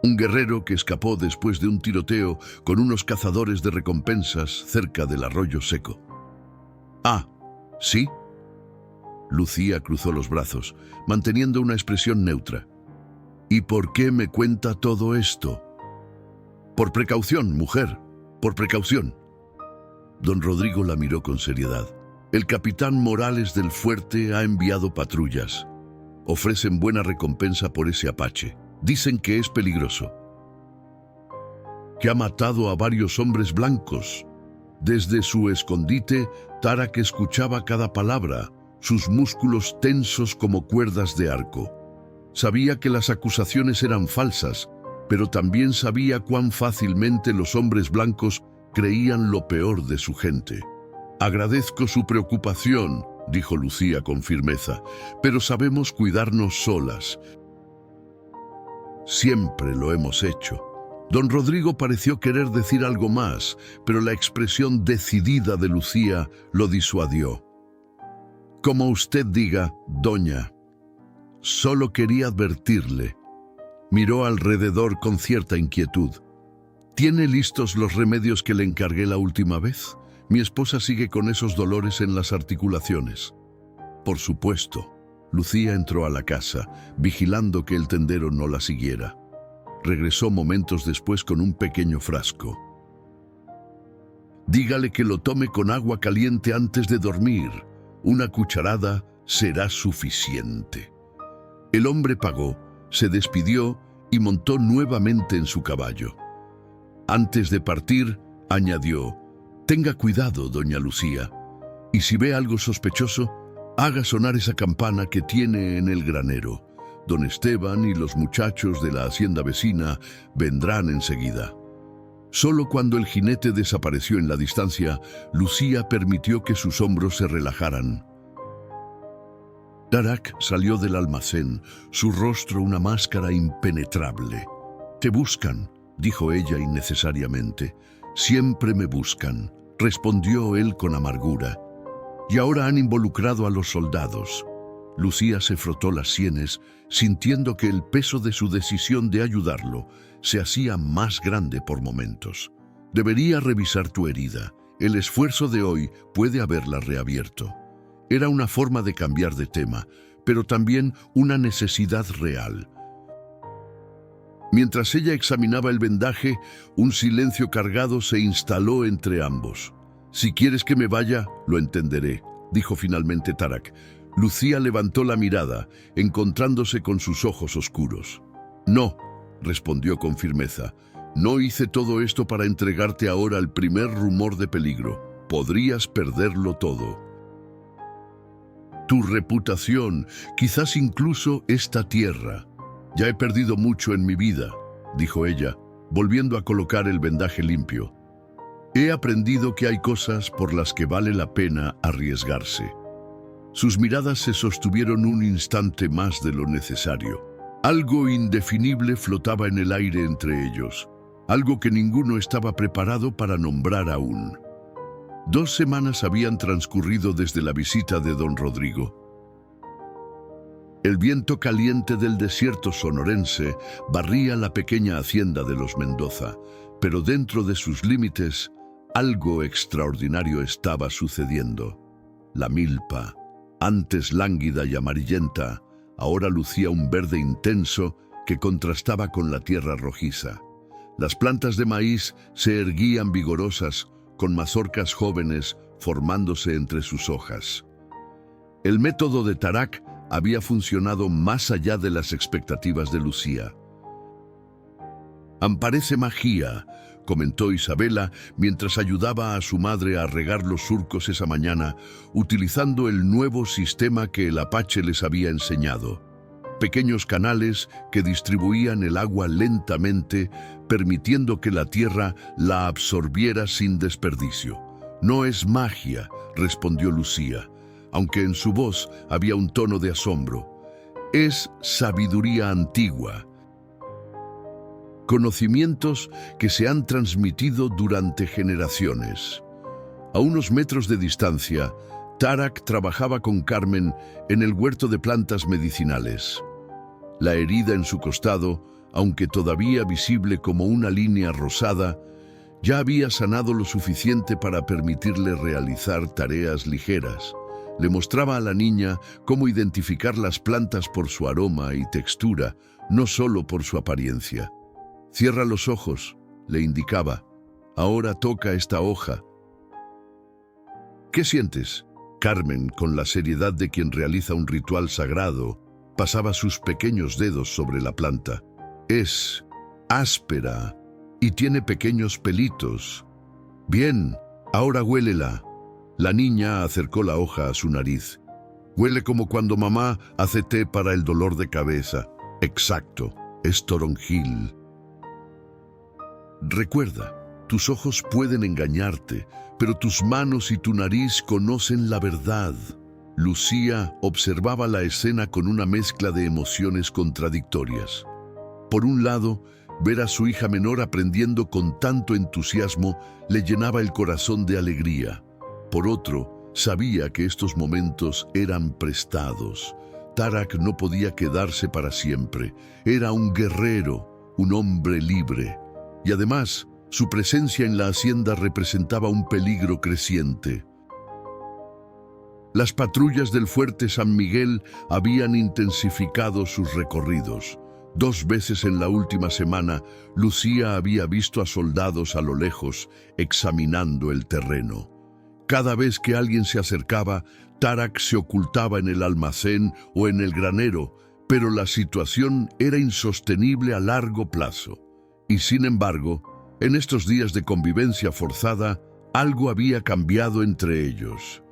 Un guerrero que escapó después de un tiroteo con unos cazadores de recompensas cerca del arroyo seco. Ah, ¿sí? Lucía cruzó los brazos, manteniendo una expresión neutra. ¿Y por qué me cuenta todo esto? Por precaución, mujer, por precaución. Don Rodrigo la miró con seriedad. El capitán Morales del fuerte ha enviado patrullas. Ofrecen buena recompensa por ese apache. Dicen que es peligroso. Que ha matado a varios hombres blancos. Desde su escondite, Tarak escuchaba cada palabra, sus músculos tensos como cuerdas de arco. Sabía que las acusaciones eran falsas, pero también sabía cuán fácilmente los hombres blancos creían lo peor de su gente. Agradezco su preocupación, dijo Lucía con firmeza, pero sabemos cuidarnos solas. Siempre lo hemos hecho. Don Rodrigo pareció querer decir algo más, pero la expresión decidida de Lucía lo disuadió. Como usted diga, doña. Solo quería advertirle. Miró alrededor con cierta inquietud. ¿Tiene listos los remedios que le encargué la última vez? Mi esposa sigue con esos dolores en las articulaciones. Por supuesto. Lucía entró a la casa, vigilando que el tendero no la siguiera. Regresó momentos después con un pequeño frasco. Dígale que lo tome con agua caliente antes de dormir. Una cucharada será suficiente. El hombre pagó, se despidió y montó nuevamente en su caballo. Antes de partir, añadió: «Tenga cuidado, doña Lucía, y si ve algo sospechoso, haga sonar esa campana que tiene en el granero. Don Esteban y los muchachos de la hacienda vecina vendrán enseguida». Solo cuando el jinete desapareció en la distancia, Lucía permitió que sus hombros se relajaran. Tarak salió del almacén, su rostro una máscara impenetrable. «Te buscan», dijo ella innecesariamente. «Siempre me buscan», respondió él con amargura. «Y ahora han involucrado a los soldados». Lucía se frotó las sienes, sintiendo que el peso de su decisión de ayudarlo se hacía más grande por momentos. «Debería revisar tu herida. El esfuerzo de hoy puede haberla reabierto». Era una forma de cambiar de tema, pero también una necesidad real. Mientras ella examinaba el vendaje, un silencio cargado se instaló entre ambos. «Si quieres que me vaya, lo entenderé», dijo finalmente Tarak. Lucía levantó la mirada, encontrándose con sus ojos oscuros. «No», respondió con firmeza. «No hice todo esto para entregarte ahora al primer rumor de peligro. Podrías perderlo todo. Tu reputación, quizás incluso esta tierra. Ya he perdido mucho en mi vida», dijo ella, volviendo a colocar el vendaje limpio. «He aprendido que hay cosas por las que vale la pena arriesgarse». Sus miradas se sostuvieron un instante más de lo necesario. Algo indefinible flotaba en el aire entre ellos, algo que ninguno estaba preparado para nombrar aún. 2 semanas habían transcurrido desde la visita de don Rodrigo. El viento caliente del desierto sonorense barría la pequeña hacienda de los Mendoza, pero dentro de sus límites algo extraordinario estaba sucediendo. La milpa, antes lánguida y amarillenta, ahora lucía un verde intenso que contrastaba con la tierra rojiza. Las plantas de maíz se erguían vigorosas, con mazorcas jóvenes formándose entre sus hojas. El método de Tarak había funcionado más allá de las expectativas de Lucía. «Parece magia», comentó Isabela mientras ayudaba a su madre a regar los surcos esa mañana, utilizando el nuevo sistema que el apache les había enseñado. Pequeños canales que distribuían el agua lentamente, permitiendo que la tierra la absorbiera sin desperdicio. «No es magia», respondió Lucía, aunque en su voz había un tono de asombro. Es sabiduría antigua. Conocimientos que se han transmitido durante generaciones. A unos metros de distancia, Tarak trabajaba con Carmen en el huerto de plantas medicinales. La herida en su costado, aunque todavía visible como una línea rosada, ya había sanado lo suficiente para permitirle realizar tareas ligeras. Le mostraba a la niña cómo identificar las plantas por su aroma y textura, no solo por su apariencia. «Cierra los ojos», le indicaba. «Ahora toca esta hoja». «¿Qué sientes?» Carmen, con la seriedad de quien realiza un ritual sagrado, pasaba sus pequeños dedos sobre la planta. «Es áspera y tiene pequeños pelitos». «Bien, ahora huélela». La niña acercó la hoja a su nariz. «Huele como cuando mamá hace té para el dolor de cabeza». «Exacto, es toronjil». «Recuerda, tus ojos pueden engañarte, pero tus manos y tu nariz conocen la verdad». Lucía observaba la escena con una mezcla de emociones contradictorias. Por un lado, ver a su hija menor aprendiendo con tanto entusiasmo le llenaba el corazón de alegría. Por otro, sabía que estos momentos eran prestados. Tarak no podía quedarse para siempre. Era un guerrero, un hombre libre. Y además, su presencia en la hacienda representaba un peligro creciente. Las patrullas del Fuerte San Miguel habían intensificado sus recorridos. 2 veces en la última semana, Lucía había visto a soldados a lo lejos, examinando el terreno. Cada vez que alguien se acercaba, Tarak se ocultaba en el almacén o en el granero, pero la situación era insostenible a largo plazo. Y sin embargo, en estos días de convivencia forzada, algo había cambiado entre ellos.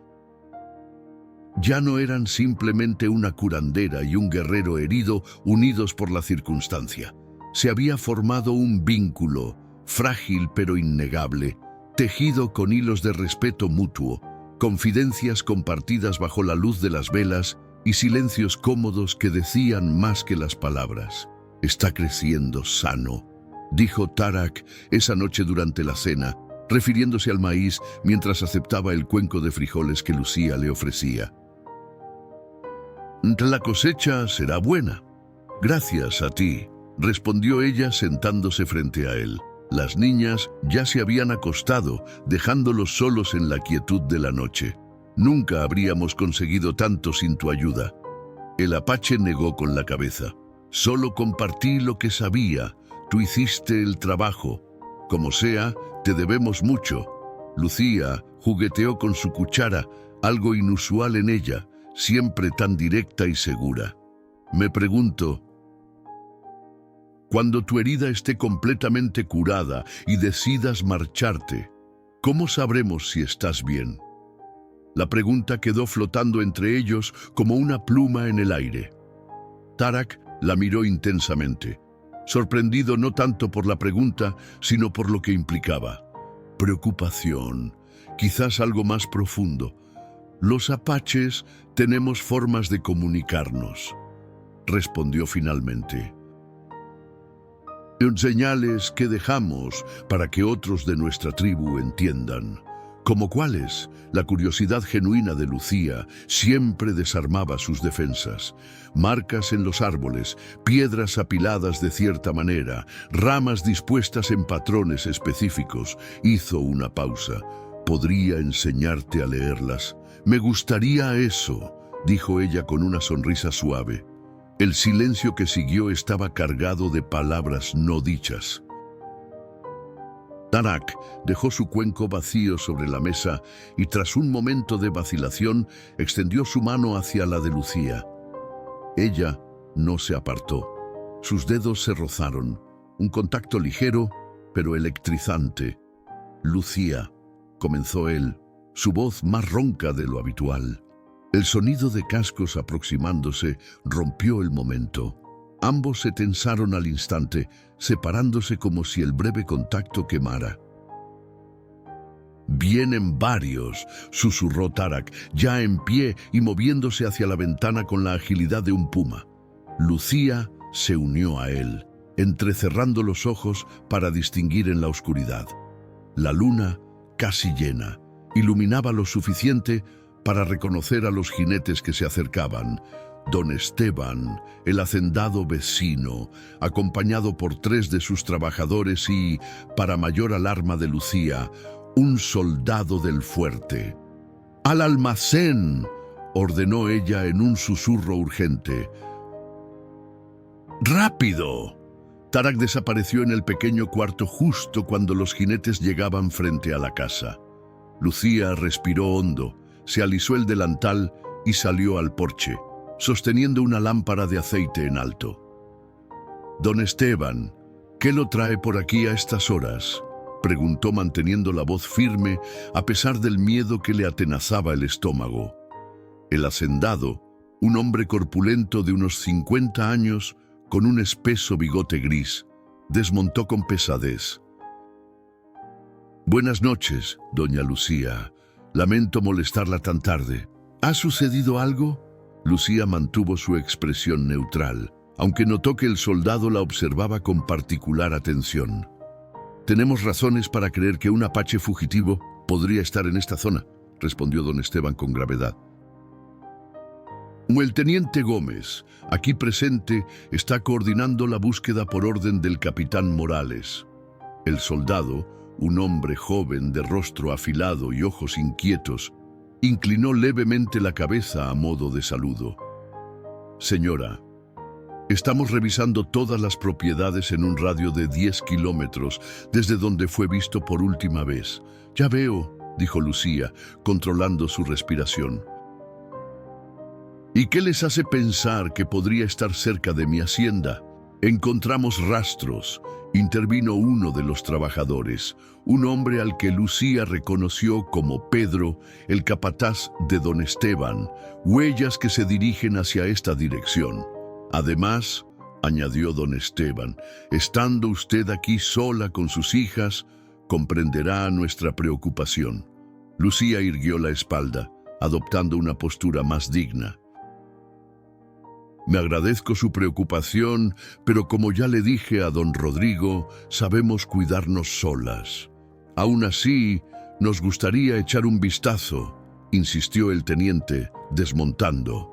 Ya no eran simplemente una curandera y un guerrero herido unidos por la circunstancia. Se había formado un vínculo, frágil pero innegable, tejido con hilos de respeto mutuo, confidencias compartidas bajo la luz de las velas y silencios cómodos que decían más que las palabras. «Está creciendo sano», dijo Tarak esa noche durante la cena, refiriéndose al maíz mientras aceptaba el cuenco de frijoles que Lucía le ofrecía. «La cosecha será buena». «Gracias a ti», respondió ella sentándose frente a él. Las niñas ya se habían acostado, dejándolos solos en la quietud de la noche. «Nunca habríamos conseguido tanto sin tu ayuda». El apache negó con la cabeza. «Solo compartí lo que sabía. Tú hiciste el trabajo. Como sea, te debemos mucho». Lucía jugueteó con su cuchara, algo inusual en ella, siempre tan directa y segura. «Me pregunto, cuando tu herida esté completamente curada y decidas marcharte, ¿cómo sabremos si estás bien?». La pregunta quedó flotando entre ellos como una pluma en el aire. Tarak la miró intensamente, sorprendido no tanto por la pregunta, sino por lo que implicaba. Preocupación, quizás algo más profundo. «Los apaches tenemos formas de comunicarnos», respondió finalmente. «Señales que dejamos para que otros de nuestra tribu entiendan». ¿Como cuáles? La curiosidad genuina de Lucía siempre desarmaba sus defensas. Marcas en los árboles, piedras apiladas de cierta manera, ramas dispuestas en patrones específicos. Hizo una pausa. «Podría enseñarte a leerlas». «Me gustaría eso», dijo ella con una sonrisa suave. El silencio que siguió estaba cargado de palabras no dichas. Tarak dejó su cuenco vacío sobre la mesa y tras un momento de vacilación extendió su mano hacia la de Lucía. Ella no se apartó. Sus dedos se rozaron, un contacto ligero pero electrizante. «Lucía», comenzó él, su voz más ronca de lo habitual. El sonido de cascos aproximándose rompió el momento. Ambos se tensaron al instante, separándose como si el breve contacto quemara. «Vienen varios», susurró Tarak, ya en pie y moviéndose hacia la ventana con la agilidad de un puma. Lucía se unió a él, entrecerrando los ojos para distinguir en la oscuridad. La luna, casi llena, iluminaba lo suficiente para reconocer a los jinetes que se acercaban. Don Esteban, el hacendado vecino, acompañado por 3 de sus trabajadores y, para mayor alarma de Lucía, un soldado del fuerte. «¡Al almacén!», ordenó ella en un susurro urgente. ¡Rápido!». Tarak desapareció en el pequeño cuarto justo cuando los jinetes llegaban frente a la casa. Lucía respiró hondo, se alisó el delantal y salió al porche, sosteniendo una lámpara de aceite en alto. «Don Esteban, ¿qué lo trae por aquí a estas horas?», preguntó manteniendo la voz firme a pesar del miedo que le atenazaba el estómago. El hacendado, un hombre corpulento de unos 50 años, con un espeso bigote gris, desmontó con pesadez. «Buenas noches, doña Lucía. Lamento molestarla tan tarde. ¿Ha sucedido algo?». Lucía mantuvo su expresión neutral, aunque notó que el soldado la observaba con particular atención. «Tenemos razones para creer que un apache fugitivo podría estar en esta zona», respondió don Esteban con gravedad. «El teniente Gómez, aquí presente, está coordinando la búsqueda por orden del capitán Morales». El soldado, un hombre joven de rostro afilado y ojos inquietos, inclinó levemente la cabeza a modo de saludo. «Señora, estamos revisando todas las propiedades en un radio de 10 kilómetros desde donde fue visto por última vez». «Ya veo», dijo Lucía, controlando su respiración. «¿Y qué les hace pensar que podría estar cerca de mi hacienda?». «Encontramos rastros», intervino uno de los trabajadores, un hombre al que Lucía reconoció como Pedro, el capataz de don Esteban, «huellas que se dirigen hacia esta dirección. Además», añadió don Esteban, «estando usted aquí sola con sus hijas, comprenderá nuestra preocupación». Lucía irguió la espalda, adoptando una postura más digna. «Me agradezco su preocupación, pero como ya le dije a don Rodrigo, sabemos cuidarnos solas. Aún así, nos gustaría echar un vistazo», insistió el teniente, desmontando.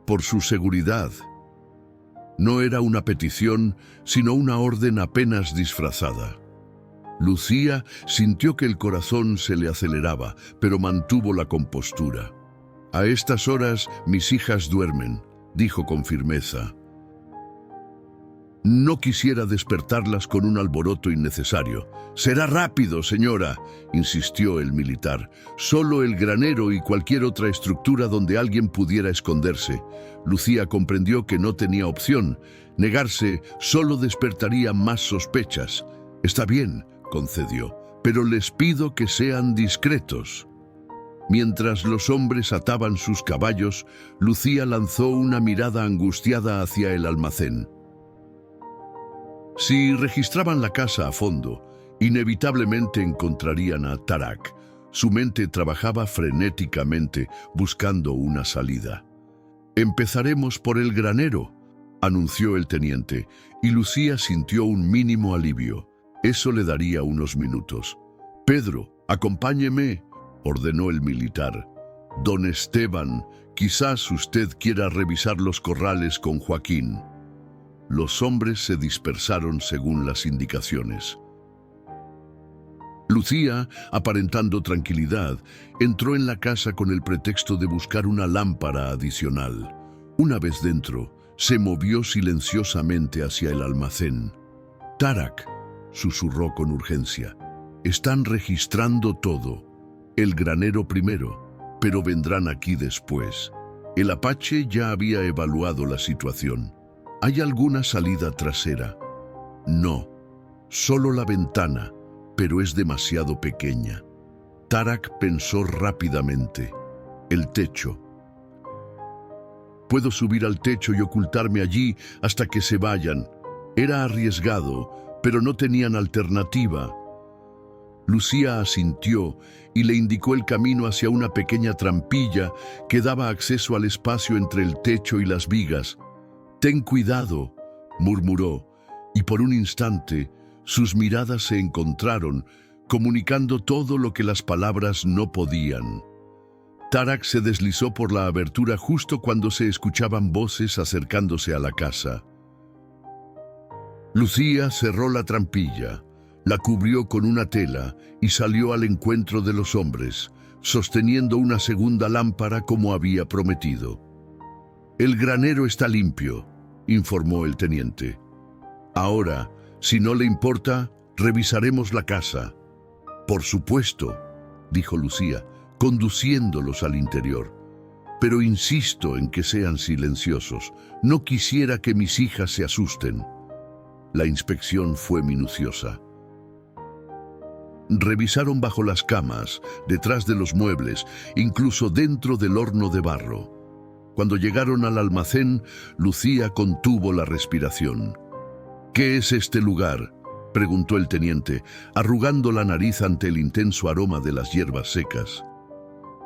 «Por su seguridad». No era una petición, sino una orden apenas disfrazada. Lucía sintió que el corazón se le aceleraba, pero mantuvo la compostura. «A estas horas mis hijas duermen», dijo con firmeza. «No quisiera despertarlas con un alboroto innecesario». «Será rápido, señora», insistió el militar. «Solo el granero y cualquier otra estructura donde alguien pudiera esconderse». Lucía comprendió que no tenía opción. Negarse solo despertaría más sospechas. «Está bien», concedió, «pero les pido que sean discretos». Mientras los hombres ataban sus caballos, Lucía lanzó una mirada angustiada hacia el almacén. Si registraban la casa a fondo, inevitablemente encontrarían a Tarak. Su mente trabajaba frenéticamente, buscando una salida. «Empezaremos por el granero», anunció el teniente, y Lucía sintió un mínimo alivio. Eso le daría unos minutos. «Pedro, acompáñeme», ordenó el militar. «Don Esteban, quizás usted quiera revisar los corrales con Joaquín». Los hombres se dispersaron según las indicaciones. Lucía, aparentando tranquilidad, entró en la casa con el pretexto de buscar una lámpara adicional. Una vez dentro, se movió silenciosamente hacia el almacén. «Tarak», susurró con urgencia, «están registrando todo. El granero primero, pero vendrán aquí después. El apache ya había evaluado la situación. ¿Hay alguna salida trasera?». «No, solo la ventana, pero es demasiado pequeña». Tarak pensó rápidamente. «El techo. Puedo subir al techo y ocultarme allí hasta que se vayan». Era arriesgado, pero no tenían alternativa. Lucía asintió y le indicó el camino hacia una pequeña trampilla que daba acceso al espacio entre el techo y las vigas. «Ten cuidado», murmuró, y por un instante sus miradas se encontraron, comunicando todo lo que las palabras no podían. Tarak se deslizó por la abertura justo cuando se escuchaban voces acercándose a la casa. Lucía cerró la trampilla, la cubrió con una tela y salió al encuentro de los hombres, sosteniendo una segunda lámpara como había prometido. «El granero está limpio», informó el teniente. «Ahora, si no le importa, revisaremos la casa». «Por supuesto», dijo Lucía, conduciéndolos al interior. «Pero insisto en que sean silenciosos. No quisiera que mis hijas se asusten». La inspección fue minuciosa. Revisaron bajo las camas, detrás de los muebles, incluso dentro del horno de barro. Cuando llegaron al almacén, Lucía contuvo la respiración. «¿Qué es este lugar?», preguntó el teniente, arrugando la nariz ante el intenso aroma de las hierbas secas.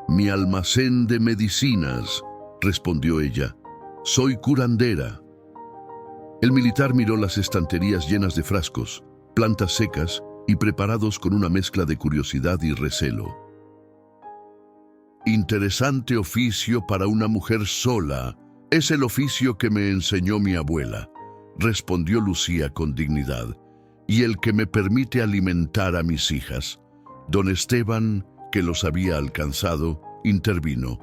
«Mi almacén de medicinas», respondió ella. «Soy curandera». El militar miró las estanterías llenas de frascos, plantas secas y preparados con una mezcla de curiosidad y recelo. «Interesante oficio para una mujer sola. Es el oficio que me enseñó mi abuela», respondió Lucía con dignidad, «y el que me permite alimentar a mis hijas». Don Esteban, que los había alcanzado, intervino.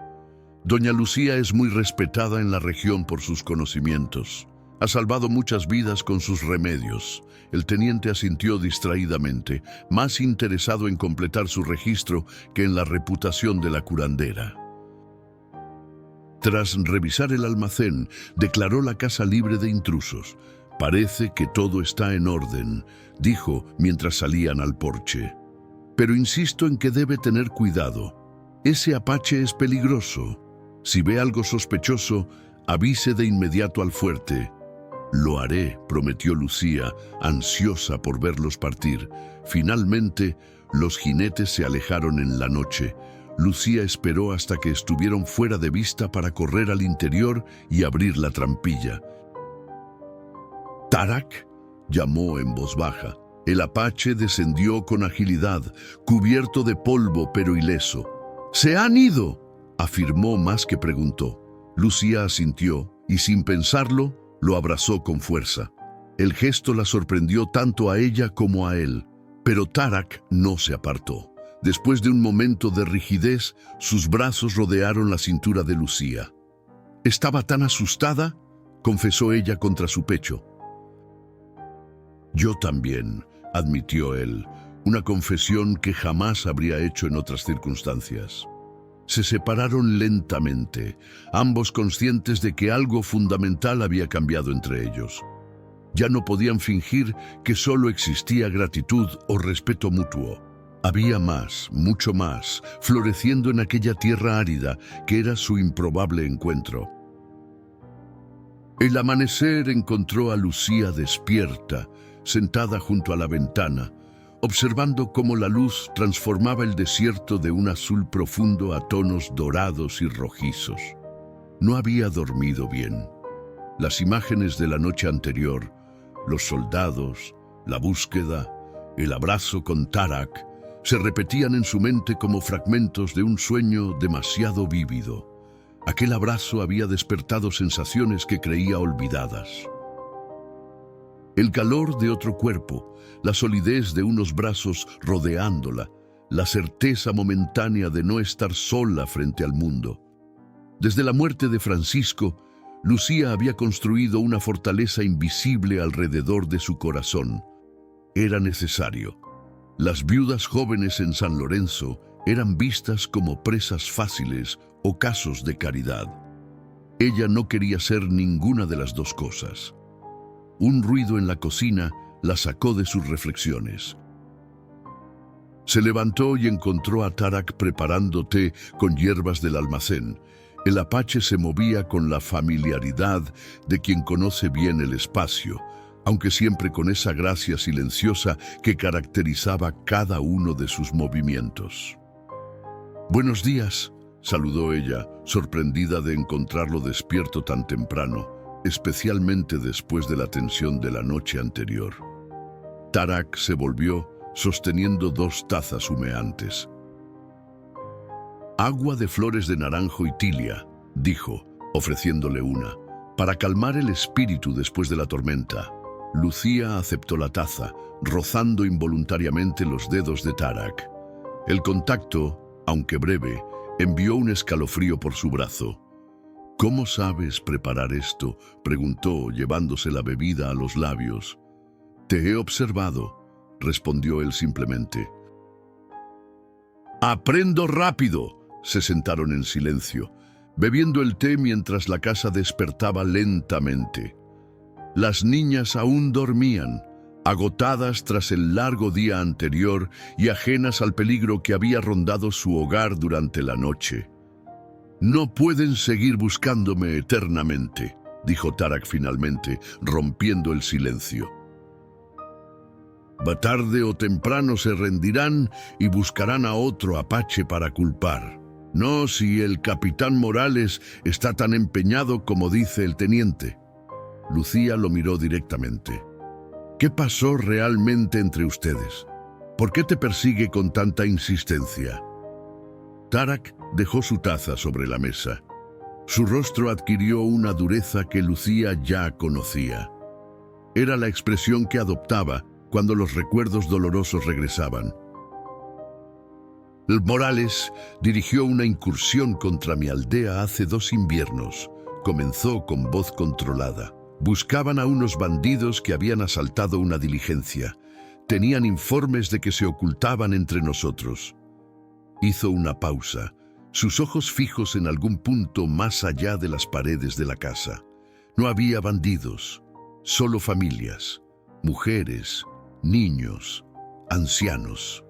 «Doña Lucía es muy respetada en la región por sus conocimientos. Ha salvado muchas vidas con sus remedios». El teniente asintió distraídamente, más interesado en completar su registro que en la reputación de la curandera. Tras revisar el almacén, declaró la casa libre de intrusos. «Parece que todo está en orden», dijo mientras salían al porche. «Pero insisto en que debe tener cuidado. Ese apache es peligroso. Si ve algo sospechoso, avise de inmediato al fuerte». «Lo haré», prometió Lucía, ansiosa por verlos partir. Finalmente, los jinetes se alejaron en la noche. Lucía esperó hasta que estuvieron fuera de vista para correr al interior y abrir la trampilla. «¿Tarak?», llamó en voz baja. El apache descendió con agilidad, cubierto de polvo pero ileso. «¡Se han ido!», afirmó más que preguntó. Lucía asintió y, sin pensarlo, lo abrazó con fuerza. El gesto la sorprendió tanto a ella como a él, pero Tarak no se apartó. Después de un momento de rigidez, sus brazos rodearon la cintura de Lucía. «Estaba tan asustada», confesó ella contra su pecho. «Yo también», admitió él, una confesión que jamás habría hecho en otras circunstancias. Se separaron lentamente, ambos conscientes de que algo fundamental había cambiado entre ellos. Ya no podían fingir que solo existía gratitud o respeto mutuo. Había más, mucho más, floreciendo en aquella tierra árida que era su improbable encuentro. El amanecer encontró a Lucía despierta, sentada junto a la ventana, observando cómo la luz transformaba el desierto de un azul profundo a tonos dorados y rojizos. No había dormido bien. Las imágenes de la noche anterior, los soldados, la búsqueda, el abrazo con Tarak, se repetían en su mente como fragmentos de un sueño demasiado vívido. Aquel abrazo había despertado sensaciones que creía olvidadas. El calor de otro cuerpo, la solidez de unos brazos rodeándola, la certeza momentánea de no estar sola frente al mundo. Desde la muerte de Francisco, Lucía había construido una fortaleza invisible alrededor de su corazón. Era necesario. Las viudas jóvenes en San Lorenzo eran vistas como presas fáciles o casos de caridad. Ella no quería ser ninguna de las dos cosas. Un ruido en la cocina la sacó de sus reflexiones. Se levantó y encontró a Tarak preparando té con hierbas del almacén. El apache se movía con la familiaridad de quien conoce bien el espacio, aunque siempre con esa gracia silenciosa que caracterizaba cada uno de sus movimientos. «Buenos días», saludó ella, sorprendida de encontrarlo despierto tan temprano. especialmente después de la tensión de la noche anterior. Tarak se volvió, sosteniendo 2 tazas humeantes. «Agua de flores de naranjo y tilia», dijo, ofreciéndole una, «para calmar el espíritu después de la tormenta». Lucía aceptó la taza, rozando involuntariamente los dedos de Tarak. El contacto, aunque breve, envió un escalofrío por su brazo. «¿Cómo sabes preparar esto?», preguntó, llevándose la bebida a los labios. «Te he observado», respondió él simplemente. «Aprendo rápido». Se sentaron en silencio, bebiendo el té mientras la casa despertaba lentamente. Las niñas aún dormían, agotadas tras el largo día anterior y ajenas al peligro que había rondado su hogar durante la noche. «No pueden seguir buscándome eternamente», dijo Tarak finalmente, rompiendo el silencio. «Tarde o temprano se rendirán y buscarán a otro apache para culpar. No si el capitán Morales está tan empeñado como dice el teniente». Lucía lo miró directamente. «¿Qué pasó realmente entre ustedes? ¿Por qué te persigue con tanta insistencia?» Tarak dejó su taza sobre la mesa. Su rostro adquirió una dureza que Lucía ya conocía. Era la expresión que adoptaba cuando los recuerdos dolorosos regresaban. «Morales dirigió una incursión contra mi aldea hace 2 inviernos», comenzó con voz controlada. «Buscaban a unos bandidos que habían asaltado una diligencia. Tenían informes de que se ocultaban entre nosotros». Hizo una pausa, sus ojos fijos en algún punto más allá de las paredes de la casa. No había bandidos, solo familias, mujeres, niños, ancianos.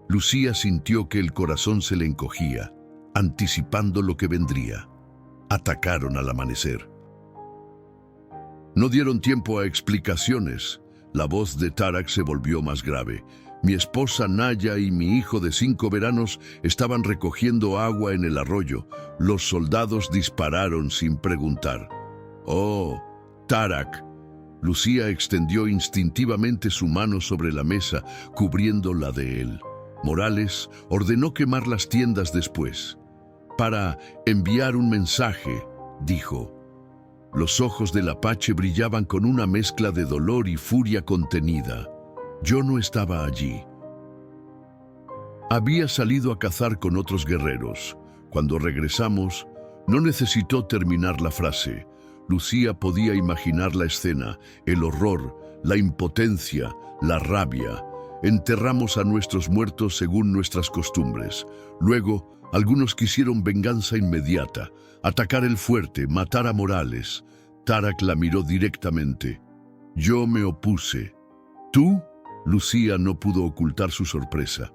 Lucía sintió que el corazón se le encogía, anticipando lo que vendría. Atacaron al amanecer. No dieron tiempo a explicaciones. La voz de Tarak se volvió más grave. «Mi esposa Naya y mi hijo de 5 veranos estaban recogiendo agua en el arroyo. Los soldados dispararon sin preguntar». «Oh, Tarak». Lucía extendió instintivamente su mano sobre la mesa, cubriendo la de él. Morales ordenó quemar las tiendas después. «Para enviar un mensaje», dijo. Los ojos del apache brillaban con una mezcla de dolor y furia contenida. «Yo no estaba allí. Había salido a cazar con otros guerreros. Cuando regresamos, no necesitó terminar la frase. Lucía podía imaginar la escena, el horror, la impotencia, la rabia. Enterramos a nuestros muertos según nuestras costumbres. Luego, algunos quisieron venganza inmediata, atacar el fuerte, matar a Morales». Tarak la miró directamente. «Yo me opuse». «¿Tú?». Lucía no pudo ocultar su sorpresa.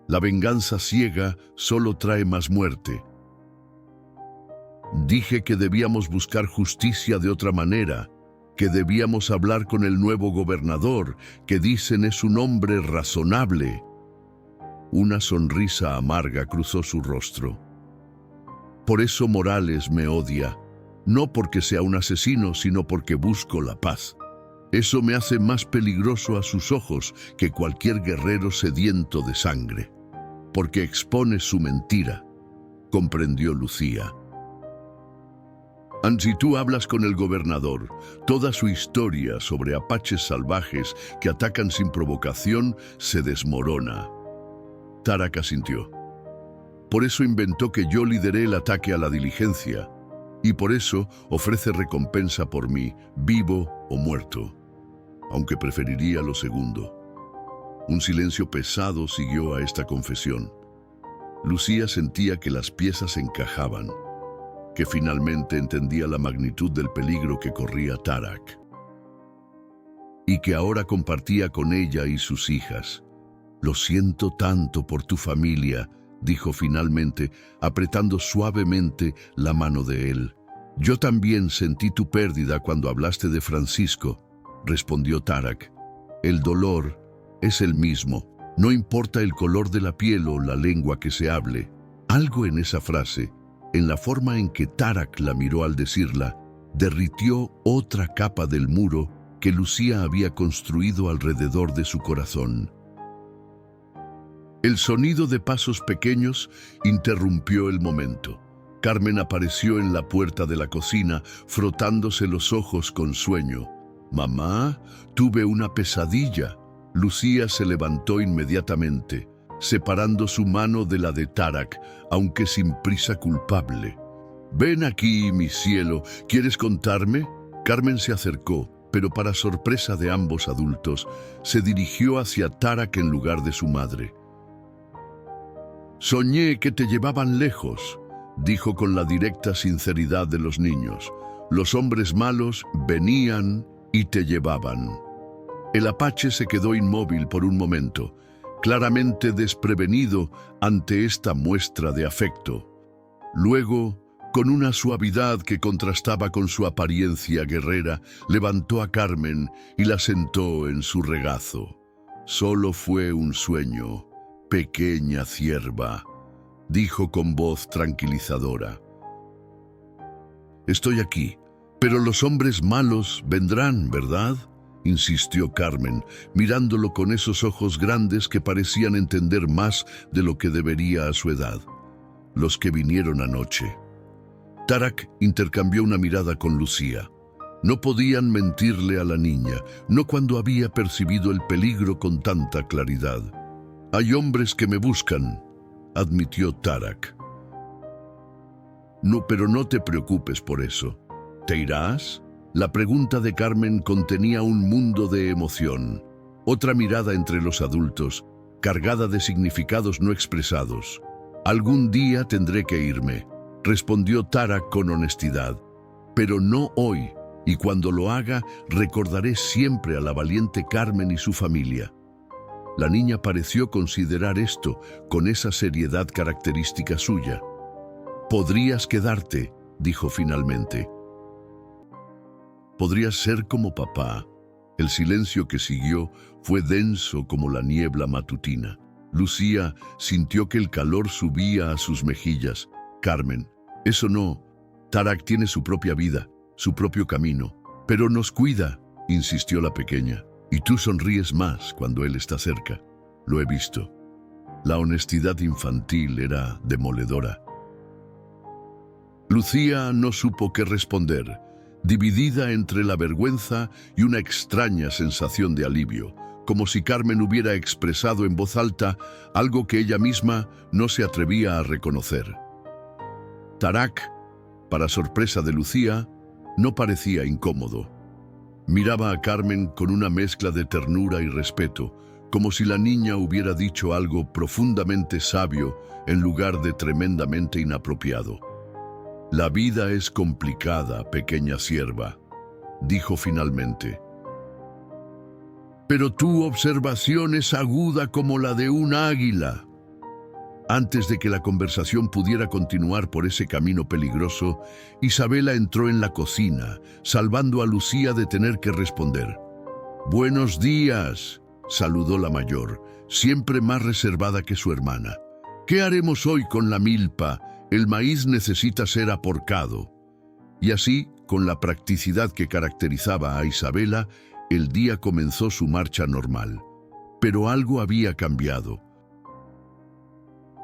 «La venganza ciega solo trae más muerte». «Dije que debíamos buscar justicia de otra manera, que debíamos hablar con el nuevo gobernador, que dicen es un hombre razonable». Una sonrisa amarga cruzó su rostro. «Por eso Morales me odia, no porque sea un asesino, sino porque busco la paz. Eso me hace más peligroso a sus ojos que cualquier guerrero sediento de sangre, porque expone su mentira», comprendió Lucía. «Si tú hablas con el gobernador, toda su historia sobre apaches salvajes que atacan sin provocación se desmorona». Tarak asintió. «Por eso inventó que yo lideré el ataque a la diligencia, y por eso ofrece recompensa por mí, vivo o muerto, aunque preferiría lo segundo». Un silencio pesado siguió a esta confesión. Lucía sentía que las piezas encajaban, que finalmente entendía la magnitud del peligro que corría Tarak, y que ahora compartía con ella y sus hijas. «Lo siento tanto por tu familia», dijo finalmente, apretando suavemente la mano de él. «Yo también sentí tu pérdida cuando hablaste de Francisco», respondió Tarak. «El dolor es el mismo, no importa el color de la piel o la lengua que se hable». Algo en esa frase, en la forma en que Tarak la miró al decirla, derritió otra capa del muro que Lucía había construido alrededor de su corazón. El sonido de pasos pequeños interrumpió el momento. Carmen apareció en la puerta de la cocina, frotándose los ojos con sueño. «Mamá, tuve una pesadilla». Lucía se levantó inmediatamente, separando su mano de la de Tarak, aunque sin prisa culpable. «Ven aquí, mi cielo, ¿quieres contarme?». Carmen se acercó, pero para sorpresa de ambos adultos, se dirigió hacia Tarak en lugar de su madre. «Soñé que te llevaban lejos», dijo con la directa sinceridad de los niños. «Los hombres malos venían y te llevaban». El apache se quedó inmóvil por un momento, claramente desprevenido ante esta muestra de afecto. Luego, con una suavidad que contrastaba con su apariencia guerrera, levantó a Carmen y la sentó en su regazo. «Solo fue un sueño, pequeña cierva», dijo con voz tranquilizadora. «Estoy aquí, pero los hombres malos vendrán, ¿verdad?», insistió Carmen, mirándolo con esos ojos grandes que parecían entender más de lo que debería a su edad. «Los que vinieron anoche». Tarak intercambió una mirada con Lucía. No podían mentirle a la niña, no cuando había percibido el peligro con tanta claridad. «Hay hombres que me buscan», admitió Tarak. «No, pero no te preocupes por eso. ¿Te irás?». La pregunta de Carmen contenía un mundo de emoción. Otra mirada entre los adultos, cargada de significados no expresados. «Algún día tendré que irme», respondió Tarak con honestidad. «Pero no hoy, y cuando lo haga, recordaré siempre a la valiente Carmen y su familia». La niña pareció considerar esto con esa seriedad característica suya. «Podrías quedarte», dijo finalmente. «Podrías ser como papá». El silencio que siguió fue denso como la niebla matutina. Lucía sintió que el calor subía a sus mejillas. «Carmen, eso no. Tarak tiene su propia vida, su propio camino. Pero nos cuida», insistió la pequeña. «Y tú sonríes más cuando él está cerca. Lo he visto». La honestidad infantil era demoledora. Lucía no supo qué responder, dividida entre la vergüenza y una extraña sensación de alivio, como si Carmen hubiera expresado en voz alta algo que ella misma no se atrevía a reconocer. Tarak, para sorpresa de Lucía, no parecía incómodo. Miraba a Carmen con una mezcla de ternura y respeto, como si la niña hubiera dicho algo profundamente sabio en lugar de tremendamente inapropiado. «La vida es complicada, pequeña cierva», dijo finalmente. «Pero tu observación es aguda como la de un águila». Antes de que la conversación pudiera continuar por ese camino peligroso, Isabela entró en la cocina, salvando a Lucía de tener que responder. «Buenos días», saludó la mayor, siempre más reservada que su hermana. «¿Qué haremos hoy con la milpa? El maíz necesita ser aporcado». Y así, con la practicidad que caracterizaba a Isabela, el día comenzó su marcha normal. Pero algo había cambiado.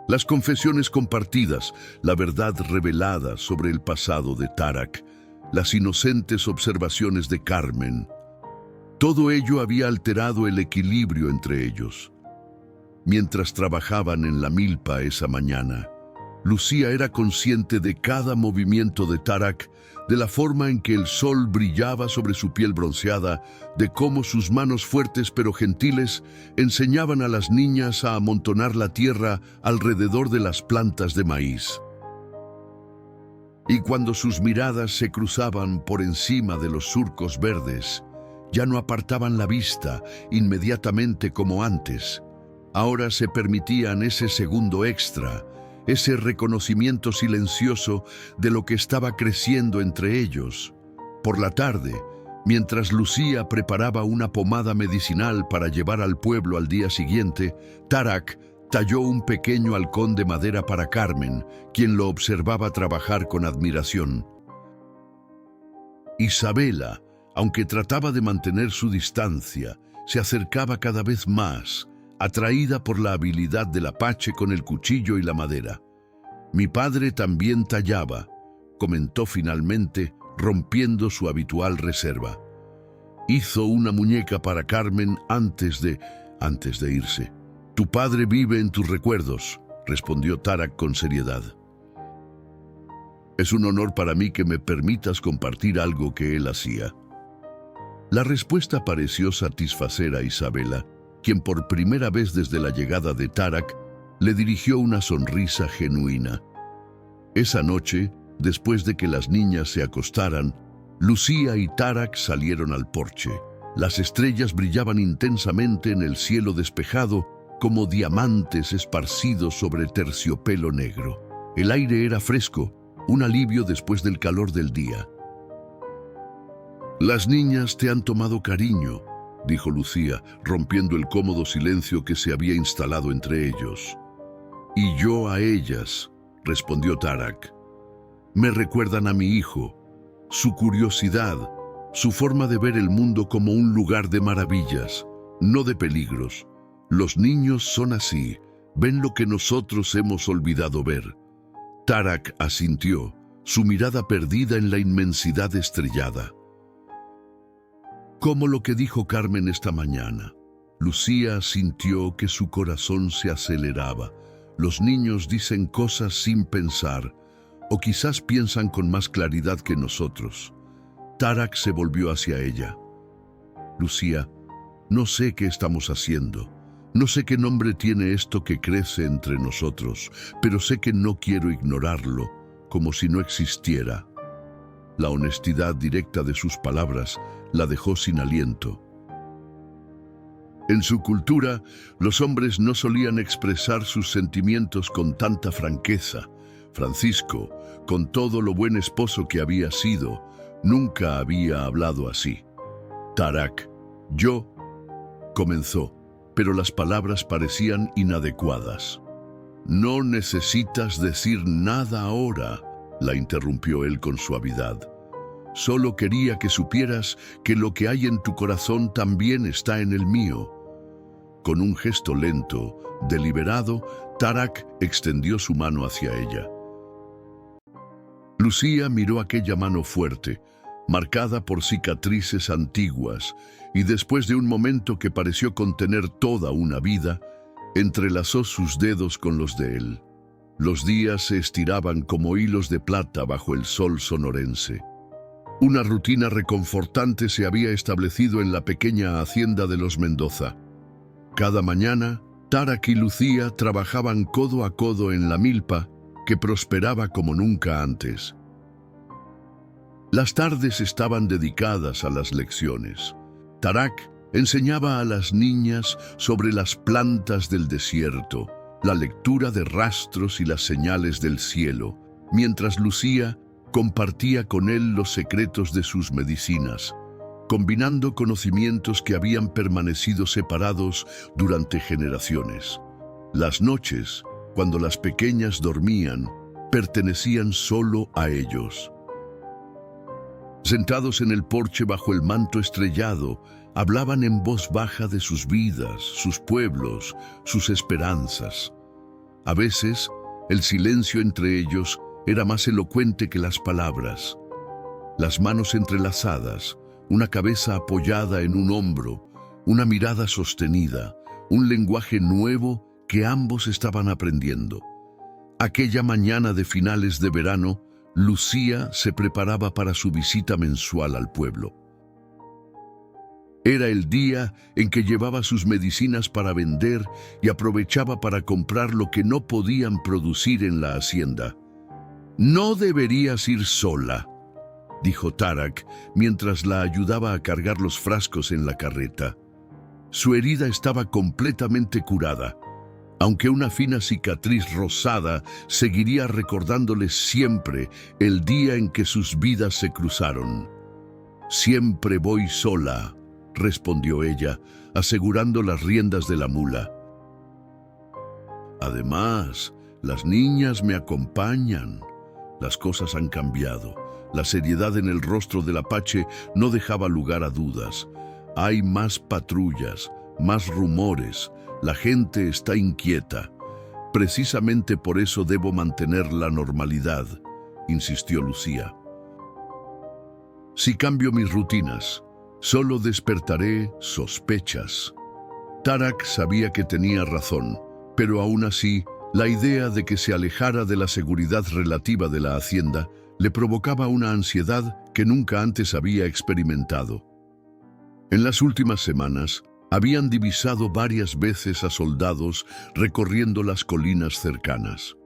Las confesiones compartidas, la verdad revelada sobre el pasado de Tarak, las inocentes observaciones de Carmen, todo ello había alterado el equilibrio entre ellos. Mientras trabajaban en la milpa esa mañana, Lucía era consciente de cada movimiento de Tarak, de la forma en que el sol brillaba sobre su piel bronceada, de cómo sus manos fuertes pero gentiles enseñaban a las niñas a amontonar la tierra alrededor de las plantas de maíz. Y cuando sus miradas se cruzaban por encima de los surcos verdes, ya no apartaban la vista inmediatamente como antes. Ahora se permitían ese segundo extra, ese reconocimiento silencioso de lo que estaba creciendo entre ellos. Por la tarde, mientras Lucía preparaba una pomada medicinal para llevar al pueblo al día siguiente, Tarak talló un pequeño halcón de madera para Carmen, quien lo observaba trabajar con admiración. Isabela, aunque trataba de mantener su distancia, se acercaba cada vez más, atraída por la habilidad del apache con el cuchillo y la madera. Mi padre también tallaba, comentó finalmente, rompiendo su habitual reserva. Hizo una muñeca para Carmen antes de irse. Tu padre vive en tus recuerdos, respondió Tarak con seriedad. Es un honor para mí que me permitas compartir algo que él hacía. La respuesta pareció satisfacer a Isabela, quien por primera vez desde la llegada de Tarak le dirigió una sonrisa genuina. Esa noche, después de que las niñas se acostaran, Lucía y Tarak salieron al porche. Las estrellas brillaban intensamente en el cielo despejado como diamantes esparcidos sobre terciopelo negro. El aire era fresco, un alivio después del calor del día. Las niñas te han tomado cariño, dijo Lucía, rompiendo el cómodo silencio que se había instalado entre ellos. Y yo a ellas, respondió Tarak. Me recuerdan a mi hijo, su curiosidad, su forma de ver el mundo como un lugar de maravillas, no de peligros. Los niños son así, ven lo que nosotros hemos olvidado ver. Tarak asintió, su mirada perdida en la inmensidad estrellada. Como lo que dijo Carmen esta mañana. Lucía sintió que su corazón se aceleraba. Los niños dicen cosas sin pensar, o quizás piensan con más claridad que nosotros. Tarak se volvió hacia ella. Lucía, no sé qué estamos haciendo. No sé qué nombre tiene esto que crece entre nosotros, pero sé que no quiero ignorarlo, como si no existiera. La honestidad directa de sus palabras la dejó sin aliento. En su cultura, los hombres no solían expresar sus sentimientos con tanta franqueza. Francisco, con todo lo buen esposo que había sido, nunca había hablado así. Tarak, yo, comenzó, pero las palabras parecían inadecuadas. No necesitas decir nada ahora, la interrumpió él con suavidad. Solo quería que supieras que lo que hay en tu corazón también está en el mío. Con un gesto lento, deliberado, Tarak extendió su mano hacia ella. Lucía miró aquella mano fuerte, marcada por cicatrices antiguas, y después de un momento que pareció contener toda una vida, entrelazó sus dedos con los de él. Los días se estiraban como hilos de plata bajo el sol sonorense. Una rutina reconfortante se había establecido en la pequeña hacienda de los Mendoza. Cada mañana, Tarak y Lucía trabajaban codo a codo en la milpa, que prosperaba como nunca antes. Las tardes estaban dedicadas a las lecciones. Tarak enseñaba a las niñas sobre las plantas del desierto, la lectura de rastros y las señales del cielo, mientras Lucía compartía con él los secretos de sus medicinas, combinando conocimientos que habían permanecido separados durante generaciones. Las noches, cuando las pequeñas dormían, pertenecían solo a ellos. Sentados en el porche bajo el manto estrellado, hablaban en voz baja de sus vidas, sus pueblos, sus esperanzas. A veces, el silencio entre ellos era más elocuente que las palabras. Las manos entrelazadas, una cabeza apoyada en un hombro, una mirada sostenida, un lenguaje nuevo que ambos estaban aprendiendo. Aquella mañana de finales de verano, Lucía se preparaba para su visita mensual al pueblo. Era el día en que llevaba sus medicinas para vender y aprovechaba para comprar lo que no podían producir en la hacienda. «No deberías ir sola», dijo Tarak mientras la ayudaba a cargar los frascos en la carreta. Su herida estaba completamente curada, aunque una fina cicatriz rosada seguiría recordándoles siempre el día en que sus vidas se cruzaron. «Siempre voy sola», respondió ella, asegurando las riendas de la mula. «Además, las niñas me acompañan. Las cosas han cambiado. La seriedad en el rostro del apache no dejaba lugar a dudas. Hay más patrullas, más rumores. La gente está inquieta. Precisamente por eso debo mantener la normalidad, insistió Lucía. Si cambio mis rutinas, solo despertaré sospechas. Tarak sabía que tenía razón, pero aún así, la idea de que se alejara de la seguridad relativa de la hacienda le provocaba una ansiedad que nunca antes había experimentado. En las últimas semanas, habían divisado varias veces a soldados recorriendo las colinas cercanas.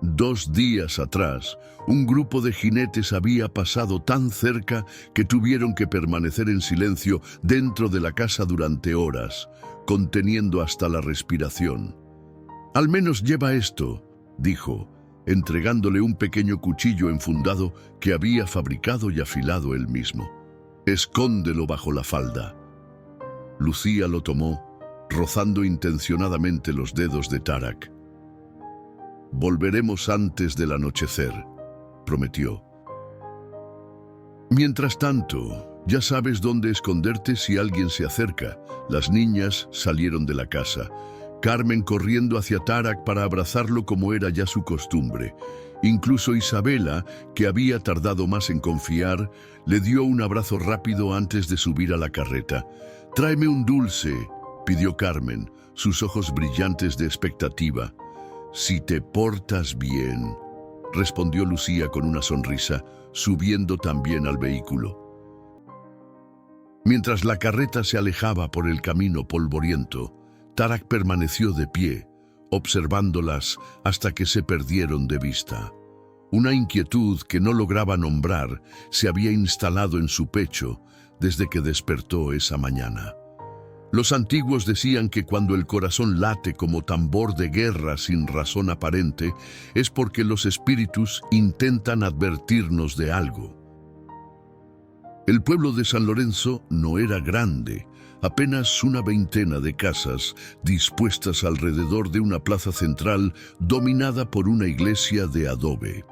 2 días atrás, un grupo de jinetes había pasado tan cerca que tuvieron que permanecer en silencio dentro de la casa durante horas, conteniendo hasta la respiración. «Al menos lleva esto», dijo, entregándole un pequeño cuchillo enfundado que había fabricado y afilado él mismo. «Escóndelo bajo la falda». Lucía lo tomó, rozando intencionadamente los dedos de Tarak. «Volveremos antes del anochecer», prometió. «Mientras tanto, ya sabes dónde esconderte si alguien se acerca». Las niñas salieron de la casa, Carmen corriendo hacia Tarak para abrazarlo como era ya su costumbre. Incluso Isabela, que había tardado más en confiar, le dio un abrazo rápido antes de subir a la carreta. «Tráeme un dulce», pidió Carmen, sus ojos brillantes de expectativa. «Si te portas bien», respondió Lucía con una sonrisa, subiendo también al vehículo. Mientras la carreta se alejaba por el camino polvoriento, Tarak permaneció de pie, observándolas hasta que se perdieron de vista. Una inquietud que no lograba nombrar se había instalado en su pecho desde que despertó esa mañana. Los antiguos decían que cuando el corazón late como tambor de guerra sin razón aparente, es porque los espíritus intentan advertirnos de algo. El pueblo de San Lorenzo no era grande, apenas una veintena de casas dispuestas alrededor de una plaza central dominada por una iglesia de adobe.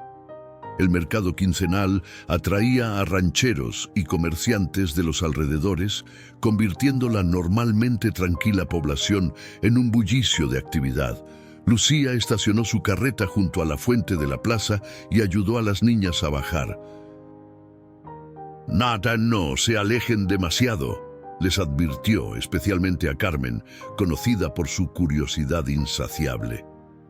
El mercado quincenal atraía a rancheros y comerciantes de los alrededores, convirtiendo la normalmente tranquila población en un bullicio de actividad. Lucía estacionó su carreta junto a la fuente de la plaza y ayudó a las niñas a bajar. «Nada, no se alejen demasiado», les advirtió, especialmente a Carmen, conocida por su curiosidad insaciable.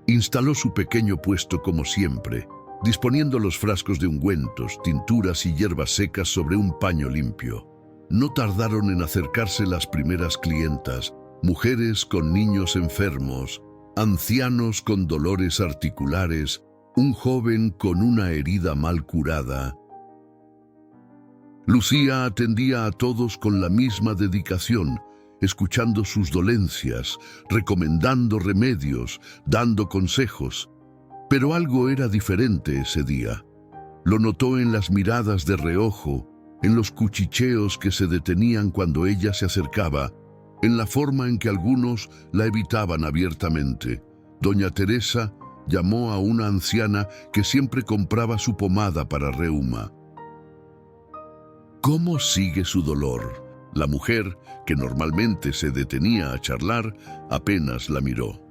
Instaló su pequeño puesto como siempre, disponiendo los frascos de ungüentos, tinturas y hierbas secas sobre un paño limpio. No tardaron en acercarse las primeras clientas, mujeres con niños enfermos, ancianos con dolores articulares, un joven con una herida mal curada. Lucía atendía a todos con la misma dedicación, escuchando sus dolencias, recomendando remedios, dando consejos. Pero algo era diferente ese día. Lo notó en las miradas de reojo, en los cuchicheos que se detenían cuando ella se acercaba, en la forma en que algunos la evitaban abiertamente. Doña Teresa llamó a una anciana que siempre compraba su pomada para reuma. «¿Cómo sigue su dolor?». La mujer, que normalmente se detenía a charlar, apenas la miró.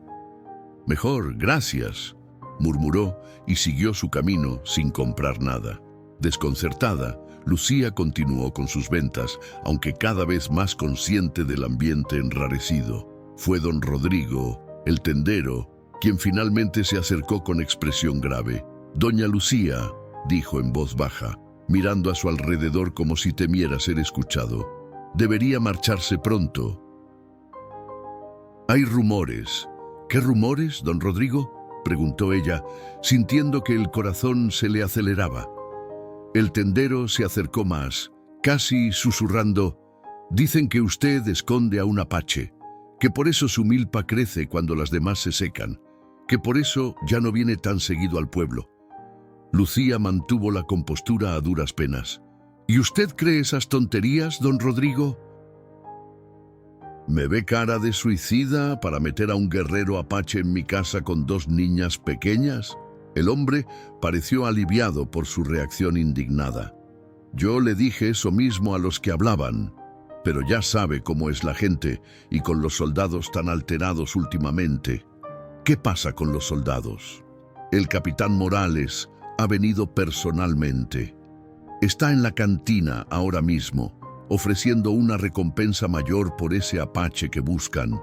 «Mejor, gracias», murmuró y siguió su camino sin comprar nada. Desconcertada, Lucía continuó con sus ventas, aunque cada vez más consciente del ambiente enrarecido. Fue don Rodrigo, el tendero, quien finalmente se acercó con expresión grave. «Doña Lucía», dijo en voz baja, mirando a su alrededor como si temiera ser escuchado, «debería marcharse pronto». «Hay rumores». «¿Qué rumores, don Rodrigo?», preguntó ella, sintiendo que el corazón se le aceleraba. El tendero se acercó más, casi susurrando: «Dicen que usted esconde a un apache, que por eso su milpa crece cuando las demás se secan, que por eso ya no viene tan seguido al pueblo». Lucía mantuvo la compostura a duras penas. «¿Y usted cree esas tonterías, don Rodrigo?». «¿Me ve cara de suicida para meter a un guerrero apache en mi casa con 2 niñas pequeñas?», El hombre pareció aliviado por su reacción indignada. Yo le dije eso mismo a los que hablaban, pero ya sabe cómo es la gente y con los soldados tan alterados últimamente. ¿Qué pasa con los soldados? El capitán Morales ha venido personalmente. Está en la cantina ahora mismo, ofreciendo una recompensa mayor por ese apache que buscan.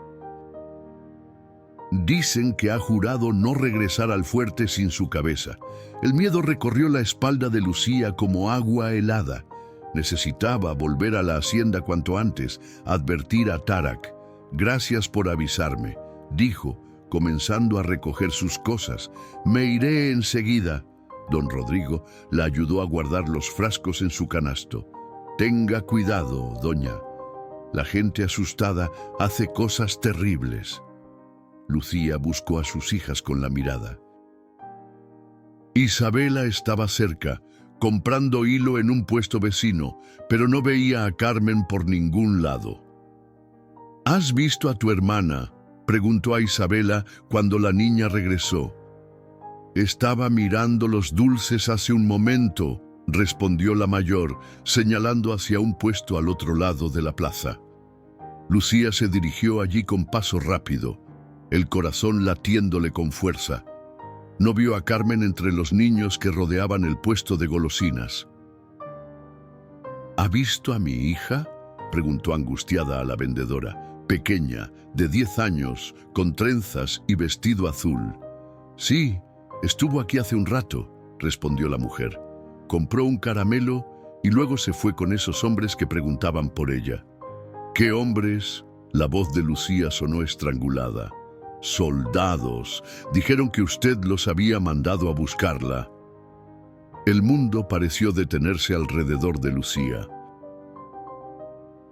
Dicen que ha jurado no regresar al fuerte sin su cabeza. El miedo recorrió la espalda de Lucía como agua helada. Necesitaba volver a la hacienda cuanto antes, advertir a Tarak. «Gracias por avisarme», dijo, comenzando a recoger sus cosas. «Me iré enseguida». Don Rodrigo la ayudó a guardar los frascos en su canasto. «Tenga cuidado, doña. La gente asustada hace cosas terribles». Lucía buscó a sus hijas con la mirada. Isabela estaba cerca, comprando hilo en un puesto vecino, pero no veía a Carmen por ningún lado. «¿Has visto a tu hermana?», preguntó a Isabela cuando la niña regresó. «Estaba mirando los dulces hace un momento», respondió la mayor, señalando hacia un puesto al otro lado de la plaza. Lucía se dirigió allí con paso rápido, el corazón latiéndole con fuerza. No vio a Carmen entre los niños que rodeaban el puesto de golosinas. «¿Ha visto a mi hija?», preguntó angustiada a la vendedora, pequeña, de 10 años, con trenzas y vestido azul. «Sí, estuvo aquí hace un rato», respondió la mujer. «Compró un caramelo y luego se fue con esos hombres que preguntaban por ella». «¿Qué hombres?», la voz de Lucía sonó estrangulada. «Soldados. Dijeron que usted los había mandado a buscarla». El mundo pareció detenerse alrededor de Lucía.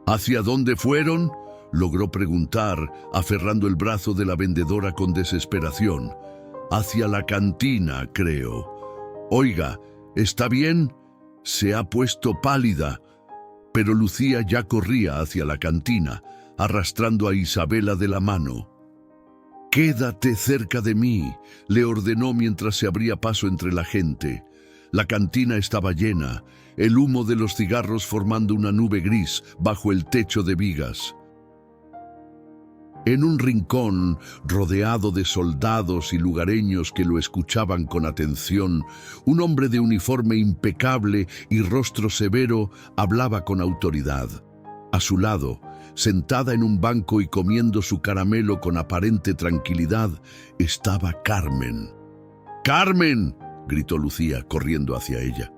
«¿Hacia dónde fueron?», logró preguntar, aferrando el brazo de la vendedora con desesperación. «Hacia la cantina, creo». «Oiga, ¿está bien?». Se ha puesto pálida. Pero Lucía ya corría hacia la cantina, arrastrando a Isabela de la mano. «Quédate cerca de mí», le ordenó mientras se abría paso entre la gente. La cantina estaba llena, el humo de los cigarros formando una nube gris bajo el techo de vigas. En un rincón, rodeado de soldados y lugareños que lo escuchaban con atención, un hombre de uniforme impecable y rostro severo hablaba con autoridad. A su lado, sentada en un banco y comiendo su caramelo con aparente tranquilidad, estaba Carmen. «¡Carmen!», gritó Lucía, corriendo hacia ella.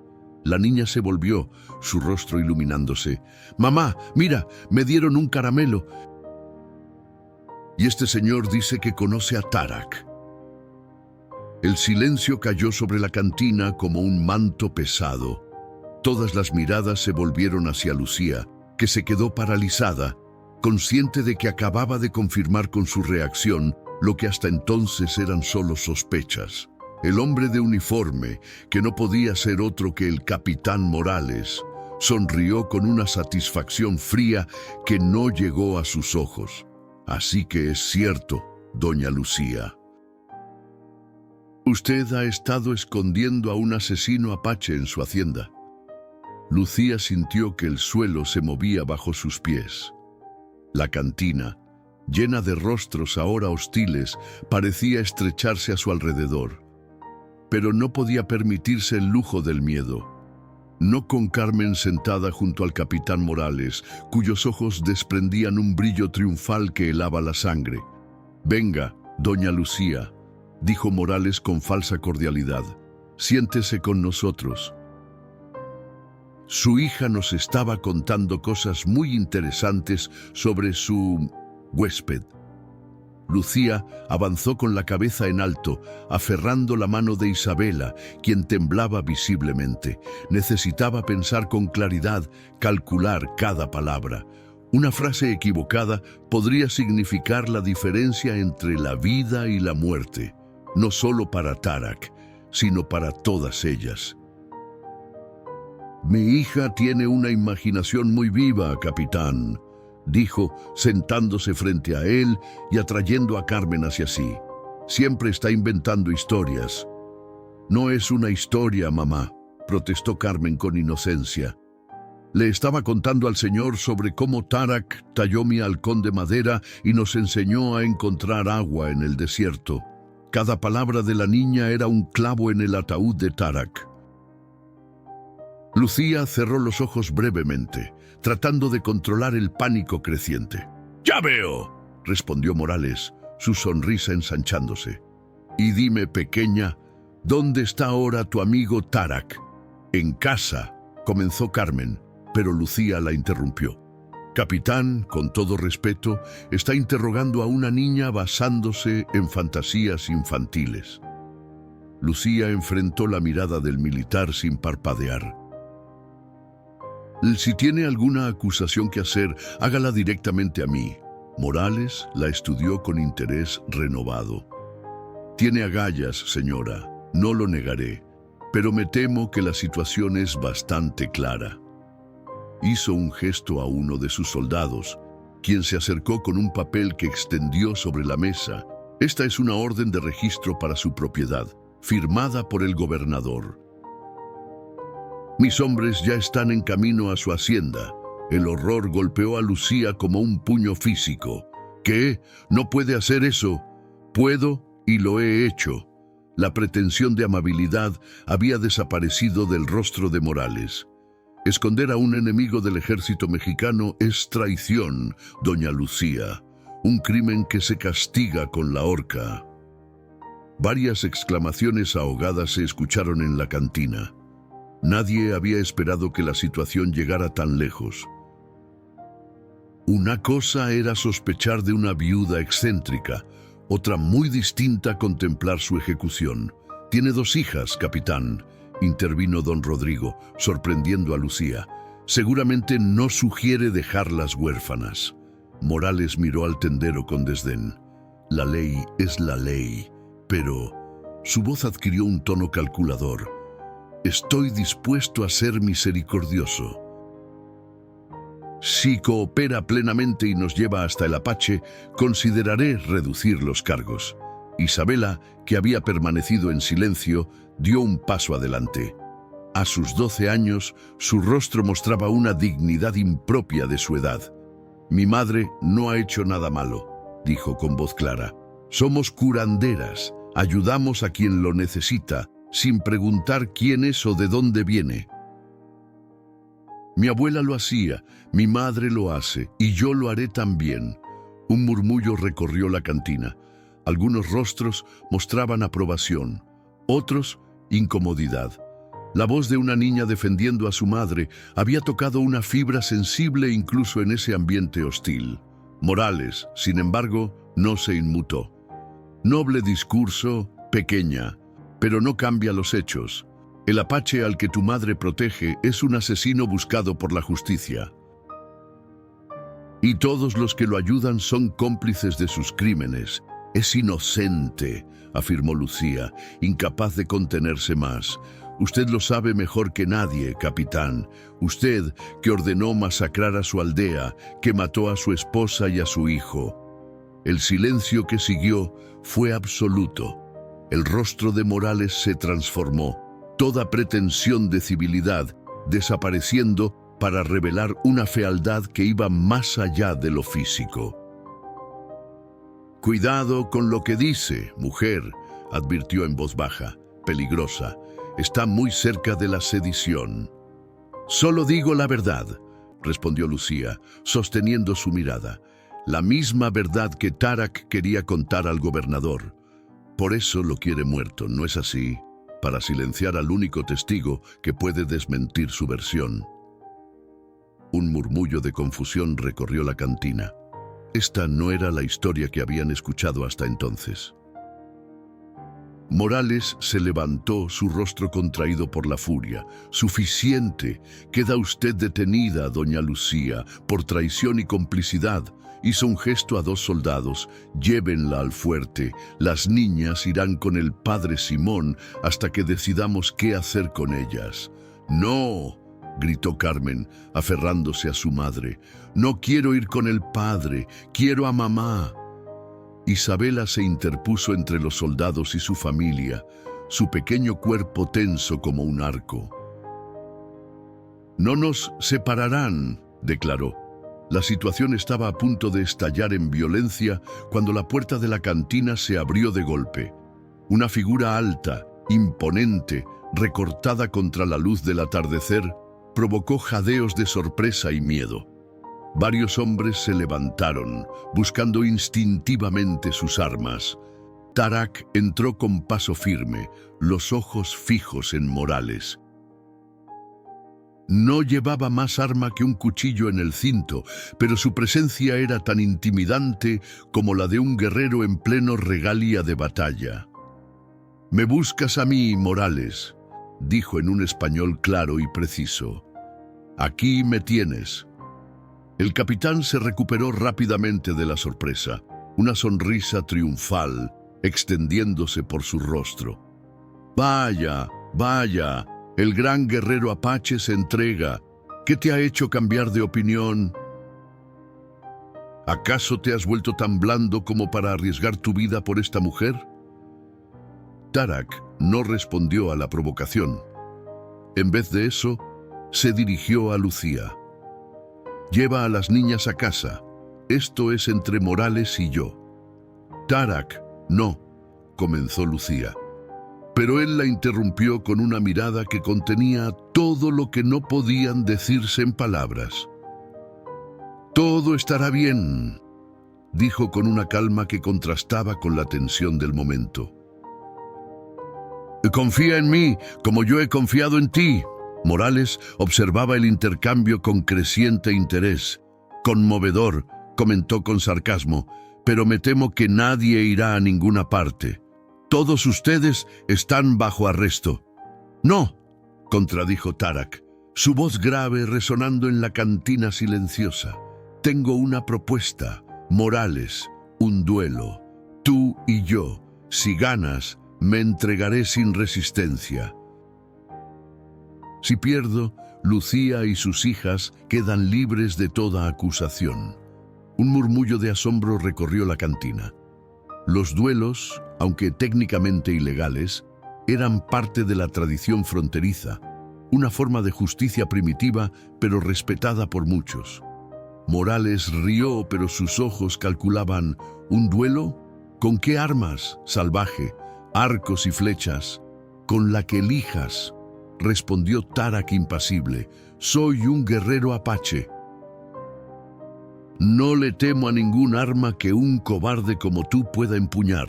La niña se volvió, su rostro iluminándose. «Mamá, mira, me dieron un caramelo. Y este señor dice que conoce a Tarak». El silencio cayó sobre la cantina como un manto pesado. Todas las miradas se volvieron hacia Lucía, que se quedó paralizada, consciente de que acababa de confirmar con su reacción lo que hasta entonces eran solo sospechas. El hombre de uniforme, que no podía ser otro que el capitán Morales, sonrió con una satisfacción fría que no llegó a sus ojos. «Así que es cierto, doña Lucía. Usted ha estado escondiendo a un asesino apache en su hacienda». Lucía sintió que el suelo se movía bajo sus pies. La cantina, llena de rostros ahora hostiles, parecía estrecharse a su alrededor. Pero no podía permitirse el lujo del miedo. No con Carmen sentada junto al capitán Morales, cuyos ojos desprendían un brillo triunfal que helaba la sangre. «Venga, doña Lucía», dijo Morales con falsa cordialidad. «Siéntese con nosotros». Su hija nos estaba contando cosas muy interesantes sobre su huésped. Lucía avanzó con la cabeza en alto, aferrando la mano de Isabela, quien temblaba visiblemente. Necesitaba pensar con claridad, calcular cada palabra. Una frase equivocada podría significar la diferencia entre la vida y la muerte, no solo para Tarak, sino para todas ellas. «Mi hija tiene una imaginación muy viva, capitán», dijo, sentándose frente a él y atrayendo a Carmen hacia sí. «Siempre está inventando historias». No es una historia, mamá, protestó Carmen con inocencia. Le estaba contando al señor sobre cómo Tarak talló mi halcón de madera y nos enseñó a encontrar agua en el desierto. Cada palabra de la niña era un clavo en el ataúd de Tarak. Lucía cerró los ojos brevemente, tratando de controlar el pánico creciente. «¡Ya veo!», respondió Morales, su sonrisa ensanchándose. «Y dime, pequeña, ¿dónde está ahora tu amigo Tarak?» «En casa», comenzó Carmen, pero Lucía la interrumpió. «Capitán, con todo respeto, está interrogando a una niña basándose en fantasías infantiles». Lucía enfrentó la mirada del militar sin parpadear. «Si tiene alguna acusación que hacer, hágala directamente a mí». Morales la estudió con interés renovado. «Tiene agallas, señora, no lo negaré, pero me temo que la situación es bastante clara». Hizo un gesto a uno de sus soldados, quien se acercó con un papel que extendió sobre la mesa. «Esta es una orden de registro para su propiedad, firmada por el gobernador. Mis hombres ya están en camino a su hacienda». El horror golpeó a Lucía como un puño físico. «¿Qué? ¿No puede hacer eso?» «Puedo y lo he hecho». La pretensión de amabilidad había desaparecido del rostro de Morales. «Esconder a un enemigo del ejército mexicano es traición, doña Lucía. Un crimen que se castiga con la horca». Varias exclamaciones ahogadas se escucharon en la cantina. Nadie había esperado que la situación llegara tan lejos. Una cosa era sospechar de una viuda excéntrica, otra muy distinta contemplar su ejecución. «Tiene 2 hijas, capitán», intervino don Rodrigo, sorprendiendo a Lucía. «Seguramente no sugiere dejarlas huérfanas». Morales miró al tendero con desdén. «La ley es la ley, pero...» Su voz adquirió un tono calculador. «Estoy dispuesto a ser misericordioso. Si coopera plenamente y nos lleva hasta el Apache, consideraré reducir los cargos». Isabela, que había permanecido en silencio, dio un paso adelante. A sus 12 años, su rostro mostraba una dignidad impropia de su edad. «Mi madre no ha hecho nada malo», dijo con voz clara. «Somos curanderas, ayudamos a quien lo necesita, sin preguntar quién es o de dónde viene. Mi abuela lo hacía, mi madre lo hace, y yo lo haré también». Un murmullo recorrió la cantina. Algunos rostros mostraban aprobación, otros incomodidad. La voz de una niña defendiendo a su madre había tocado una fibra sensible incluso en ese ambiente hostil. Morales, sin embargo, no se inmutó. «Noble discurso, pequeña, pero no cambia los hechos. El Apache al que tu madre protege es un asesino buscado por la justicia. Y todos los que lo ayudan son cómplices de sus crímenes. Es inocente», afirmó Lucía, incapaz de contenerse más. «Usted lo sabe mejor que nadie, capitán. Usted, que ordenó masacrar a su aldea, que mató a su esposa y a su hijo». El silencio que siguió fue absoluto. El rostro de Morales se transformó, toda pretensión de civilidad desapareciendo para revelar una fealdad que iba más allá de lo físico. «Cuidado con lo que dice, mujer», advirtió en voz baja, peligrosa. «Está muy cerca de la sedición». «Solo digo la verdad», respondió Lucía, sosteniendo su mirada. «La misma verdad que Tarak quería contar al gobernador. Por eso lo quiere muerto, ¿no es así? Para silenciar al único testigo que puede desmentir su versión». Un murmullo de confusión recorrió la cantina. Esta no era la historia que habían escuchado hasta entonces. Morales se levantó, su rostro contraído por la furia. «Suficiente. Queda usted detenida, doña Lucía, por traición y complicidad». Hizo un gesto a 2 soldados. «Llévenla al fuerte. Las niñas irán con el padre Simón hasta que decidamos qué hacer con ellas». «No», gritó Carmen, aferrándose a su madre. «No quiero ir con el padre, quiero a mamá». Isabela se interpuso entre los soldados y su familia. su pequeño cuerpo tenso como un arco. «No nos separarán», declaró. La situación estaba a punto de estallar en violencia cuando la puerta de la cantina se abrió de golpe. Una figura alta, imponente, recortada contra la luz del atardecer, provocó jadeos de sorpresa y miedo. Varios hombres se levantaron, buscando instintivamente sus armas. Tarak entró con paso firme, los ojos fijos en Morales. No llevaba más arma que un cuchillo en el cinto, pero su presencia era tan intimidante como la de un guerrero en pleno regalia de batalla. «Me buscas a mí, Morales», dijo en un español claro y preciso. «Aquí me tienes». El capitán se recuperó rápidamente de la sorpresa, una sonrisa triunfal extendiéndose por su rostro. «Vaya, vaya, el gran guerrero apache se entrega. ¿Qué te ha hecho cambiar de opinión? ¿Acaso te has vuelto tan blando como para arriesgar tu vida por esta mujer?» Tarak no respondió a la provocación. En vez de eso, se dirigió a Lucía. «Lleva a las niñas a casa. Esto es entre Morales y yo». «Tarak, no», comenzó Lucía. Pero él la interrumpió con una mirada que contenía todo lo que no podían decirse en palabras. «Todo estará bien», dijo con una calma que contrastaba con la tensión del momento. «Confía en mí, como yo he confiado en ti». Morales observaba el intercambio con creciente interés. «Conmovedor», comentó con sarcasmo, «pero me temo que nadie irá a ninguna parte. Todos ustedes están bajo arresto». «No», contradijo Tarak, su voz grave resonando en la cantina silenciosa. «Tengo una propuesta, Morales, un duelo. Tú y yo, si ganas, me entregaré sin resistencia. Si pierdo, Lucía y sus hijas quedan libres de toda acusación». Un murmullo de asombro recorrió la cantina. Los duelos, aunque técnicamente ilegales, eran parte de la tradición fronteriza, una forma de justicia primitiva pero respetada por muchos. Morales rió, pero sus ojos calculaban: ¿un duelo? ¿Con qué armas? Salvaje, arcos y flechas. «Con la que elijas», respondió Tarak impasible. «Soy un guerrero apache. No le temo a ningún arma que un cobarde como tú pueda empuñar».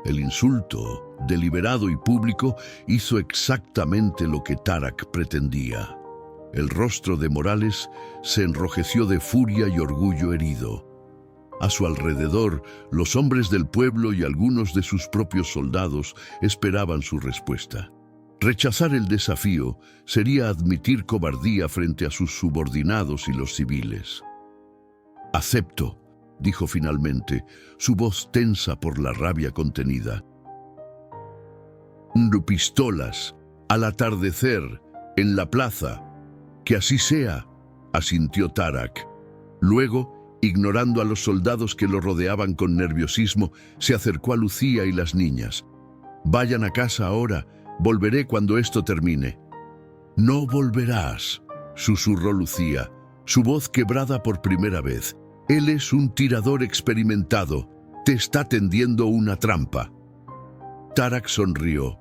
El insulto, deliberado y público, hizo exactamente lo que Tarak pretendía. El rostro de Morales se enrojeció de furia y orgullo herido. A su alrededor, los hombres del pueblo y algunos de sus propios soldados esperaban su respuesta. Rechazar el desafío sería admitir cobardía frente a sus subordinados y los civiles. «Acepto», dijo finalmente, su voz tensa por la rabia contenida. «Pistolas, al atardecer, en la plaza». «Que así sea», asintió Tarak. Luego, ignorando a los soldados que lo rodeaban con nerviosismo, se acercó a Lucía y las niñas. «Vayan a casa ahora, volveré cuando esto termine». «No volverás», susurró Lucía, su voz quebrada por primera vez. «Él es un tirador experimentado, te está tendiendo una trampa». Tarak sonrió,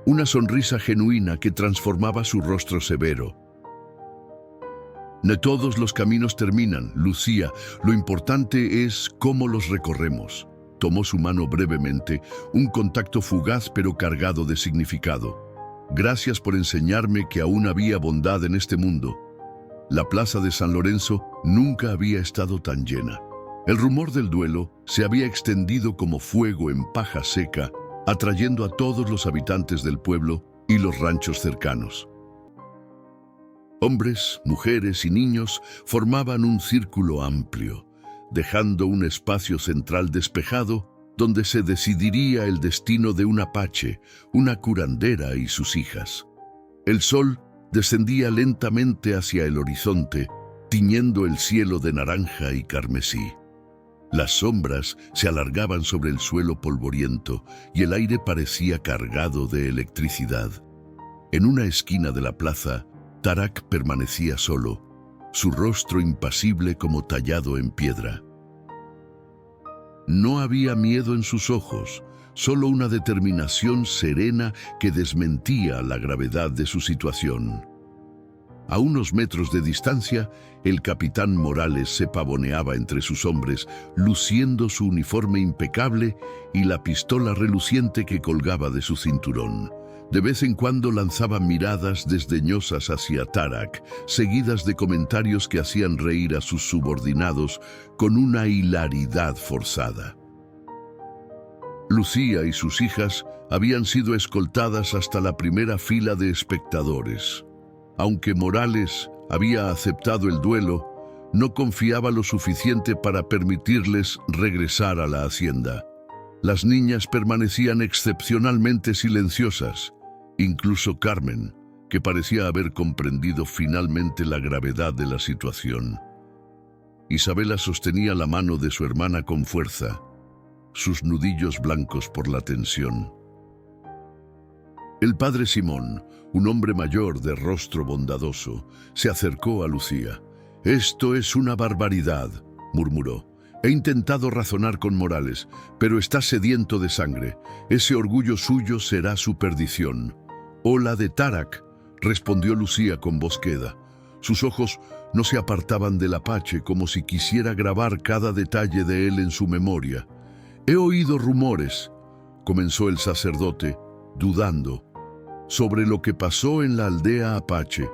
una sonrisa genuina que transformaba su rostro severo. «No todos los caminos terminan, Lucía, lo importante es cómo los recorremos». Tomó su mano brevemente, un contacto fugaz pero cargado de significado. «Gracias por enseñarme que aún había bondad en este mundo». La plaza de San Lorenzo nunca había estado tan llena. El rumor del duelo se había extendido como fuego en paja seca, atrayendo a todos los habitantes del pueblo y los ranchos cercanos. Hombres, mujeres y niños formaban un círculo amplio, dejando un espacio central despejado donde se decidiría el destino de un apache, una curandera y sus hijas. El sol descendía lentamente hacia el horizonte, tiñendo el cielo de naranja y carmesí. Las sombras se alargaban sobre el suelo polvoriento y el aire parecía cargado de electricidad. En una esquina de la plaza, Tarak permanecía solo, su rostro impasible como tallado en piedra. No había miedo en sus ojos, solo una determinación serena que desmentía la gravedad de su situación. A unos metros de distancia, el capitán Morales se pavoneaba entre sus hombres, luciendo su uniforme impecable y la pistola reluciente que colgaba de su cinturón. De vez en cuando lanzaba miradas desdeñosas hacia Tarak, seguidas de comentarios que hacían reír a sus subordinados con una hilaridad forzada. Lucía y sus hijas habían sido escoltadas hasta la primera fila de espectadores. Aunque Morales había aceptado el duelo, no confiaba lo suficiente para permitirles regresar a la hacienda. Las niñas permanecían excepcionalmente silenciosas, incluso Carmen, que parecía haber comprendido finalmente la gravedad de la situación. Isabela sostenía la mano de su hermana con fuerza, sus nudillos blancos por la tensión. El padre Simón, un hombre mayor de rostro bondadoso, se acercó a Lucía. «Esto es una barbaridad», murmuró. «He intentado razonar con Morales, pero está sediento de sangre. Ese orgullo suyo será su perdición». «O la de Tarak», respondió Lucía con voz queda. Sus ojos no se apartaban del apache como si quisiera grabar cada detalle de él en su memoria. «He oído rumores», comenzó el sacerdote, dudando, «sobre lo que pasó en la aldea apache».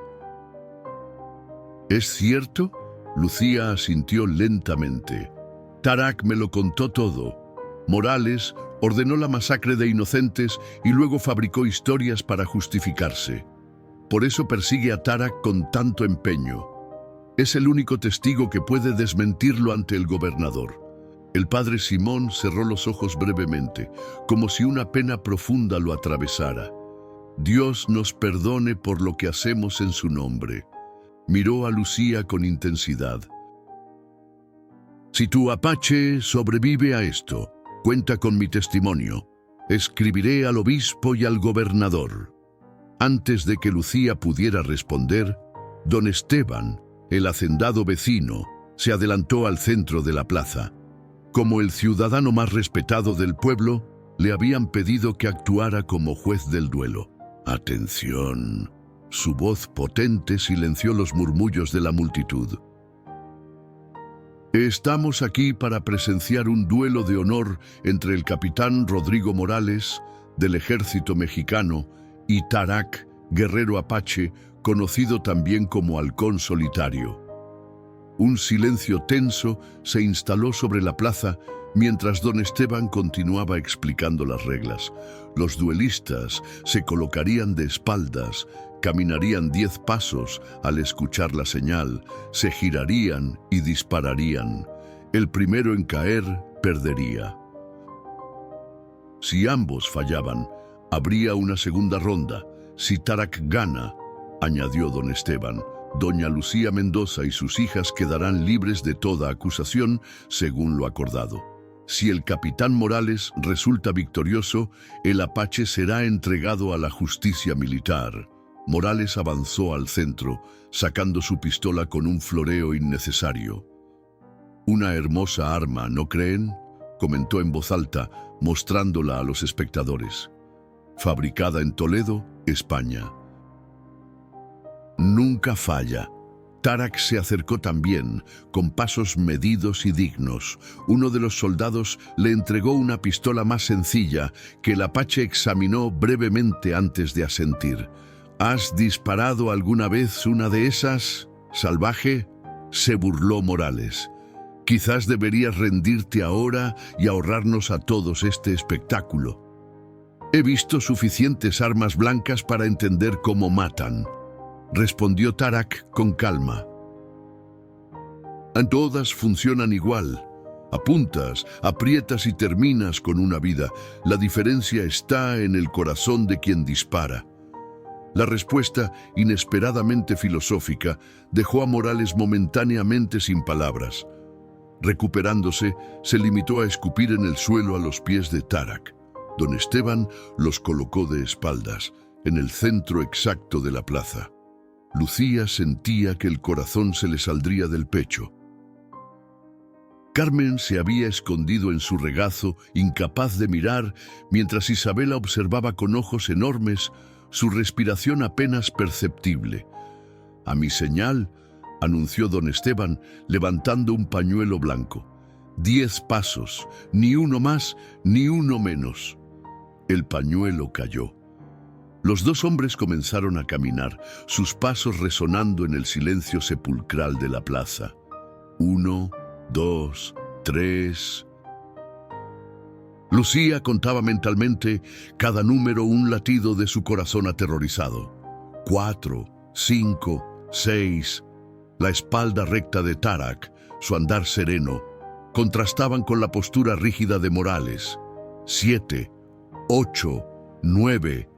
«¿Es cierto?», Lucía asintió lentamente. «Tarak me lo contó todo. Morales ordenó la masacre de inocentes y luego fabricó historias para justificarse. Por eso persigue a Tarak con tanto empeño. Es el único testigo que puede desmentirlo ante el gobernador». El padre Simón cerró los ojos brevemente, como si una pena profunda lo atravesara. «Dios nos perdone por lo que hacemos en su nombre». Miró a Lucía con intensidad. «Si tu apache sobrevive a esto, cuenta con mi testimonio. Escribiré al obispo y al gobernador». Antes de que Lucía pudiera responder, don Esteban, el hacendado vecino, se adelantó al centro de la plaza. Como el ciudadano más respetado del pueblo, le habían pedido que actuara como juez del duelo. «Atención». Su voz potente silenció los murmullos de la multitud. «Estamos aquí para presenciar un duelo de honor entre el capitán Rodrigo Morales, del ejército mexicano, y Tarak, guerrero apache, conocido también como Halcón Solitario». Un silencio tenso se instaló sobre la plaza mientras don Esteban continuaba explicando las reglas. Los duelistas se colocarían de espaldas, caminarían 10 pasos al escuchar la señal, se girarían y dispararían. El primero en caer perdería. Si ambos fallaban, habría una segunda ronda. Si Tarak gana, añadió don Esteban, doña Lucía Mendoza y sus hijas quedarán libres de toda acusación, según lo acordado. Si el capitán Morales resulta victorioso, el apache será entregado a la justicia militar. Morales avanzó al centro, sacando su pistola con un floreo innecesario. «Una hermosa arma, ¿no creen?», comentó en voz alta, mostrándola a los espectadores. «Fabricada en Toledo, España. Nunca falla». Tarak se acercó también, con pasos medidos y dignos. Uno de los soldados le entregó una pistola más sencilla, que el apache examinó brevemente antes de asentir. «¿Has disparado alguna vez una de esas, salvaje?», se burló Morales. «Quizás deberías rendirte ahora y ahorrarnos a todos este espectáculo. He visto suficientes armas blancas para entender cómo matan», respondió Tarak con calma. «Todas funcionan igual. Apuntas, aprietas y terminas con una vida. La diferencia está en el corazón de quien dispara». La respuesta, inesperadamente filosófica, dejó a Morales momentáneamente sin palabras. Recuperándose, se limitó a escupir en el suelo a los pies de Tarak. Don Esteban los colocó de espaldas, en el centro exacto de la plaza. Lucía sentía que el corazón se le saldría del pecho. Carmen se había escondido en su regazo, incapaz de mirar, mientras Isabela observaba con ojos enormes, su respiración apenas perceptible. «A mi señal», anunció don Esteban, levantando un pañuelo blanco. 10 pasos, ni uno más, ni uno menos. El pañuelo cayó. Los dos hombres comenzaron a caminar, sus pasos resonando en el silencio sepulcral de la plaza. 1, 2, 3... Lucía contaba mentalmente cada número, un latido de su corazón aterrorizado. 4, 5, 6... La espalda recta de Tarak, su andar sereno, contrastaban con la postura rígida de Morales. 7, 8, 9,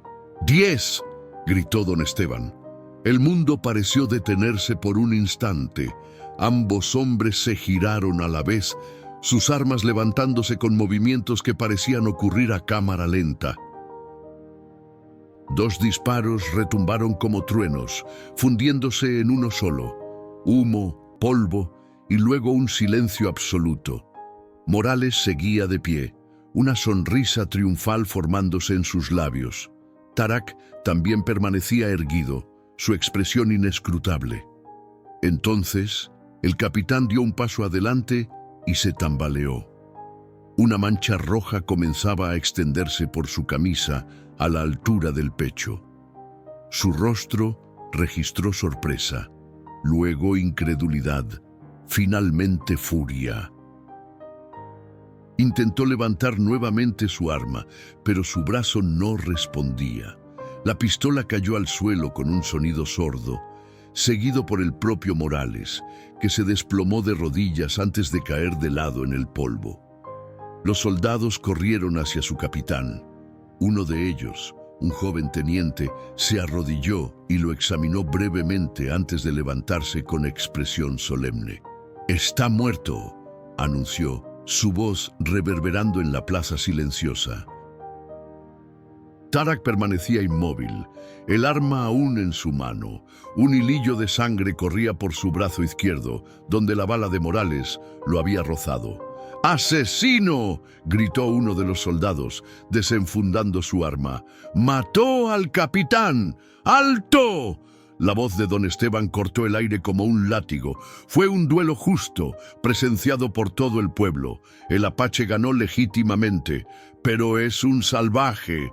10, gritó don Esteban. El mundo pareció detenerse por un instante. Ambos hombres se giraron a la vez, sus armas levantándose con movimientos que parecían ocurrir a cámara lenta. 2 disparos retumbaron como truenos, fundiéndose en uno solo. Humo, polvo y luego un silencio absoluto. Morales seguía de pie, una sonrisa triunfal formándose en sus labios. Tarak también permanecía erguido, su expresión inescrutable. Entonces, el capitán dio un paso adelante y se tambaleó. Una mancha roja comenzaba a extenderse por su camisa a la altura del pecho. Su rostro registró sorpresa, luego incredulidad, finalmente furia. Intentó levantar nuevamente su arma, pero su brazo no respondía. La pistola cayó al suelo con un sonido sordo, seguido por el propio Morales, que se desplomó de rodillas antes de caer de lado en el polvo. Los soldados corrieron hacia su capitán. Uno de ellos, un joven teniente, se arrodilló y lo examinó brevemente antes de levantarse con expresión solemne. «Está muerto», anunció, su voz reverberando en la plaza silenciosa. Tarak permanecía inmóvil, el arma aún en su mano. Un hilillo de sangre corría por su brazo izquierdo, donde la bala de Morales lo había rozado. «¡Asesino!», gritó uno de los soldados, desenfundando su arma. «¡Mató al capitán! ¡Alto!». La voz de don Esteban cortó el aire como un látigo. Fue un duelo justo, presenciado por todo el pueblo. El apache ganó legítimamente, pero es un salvaje.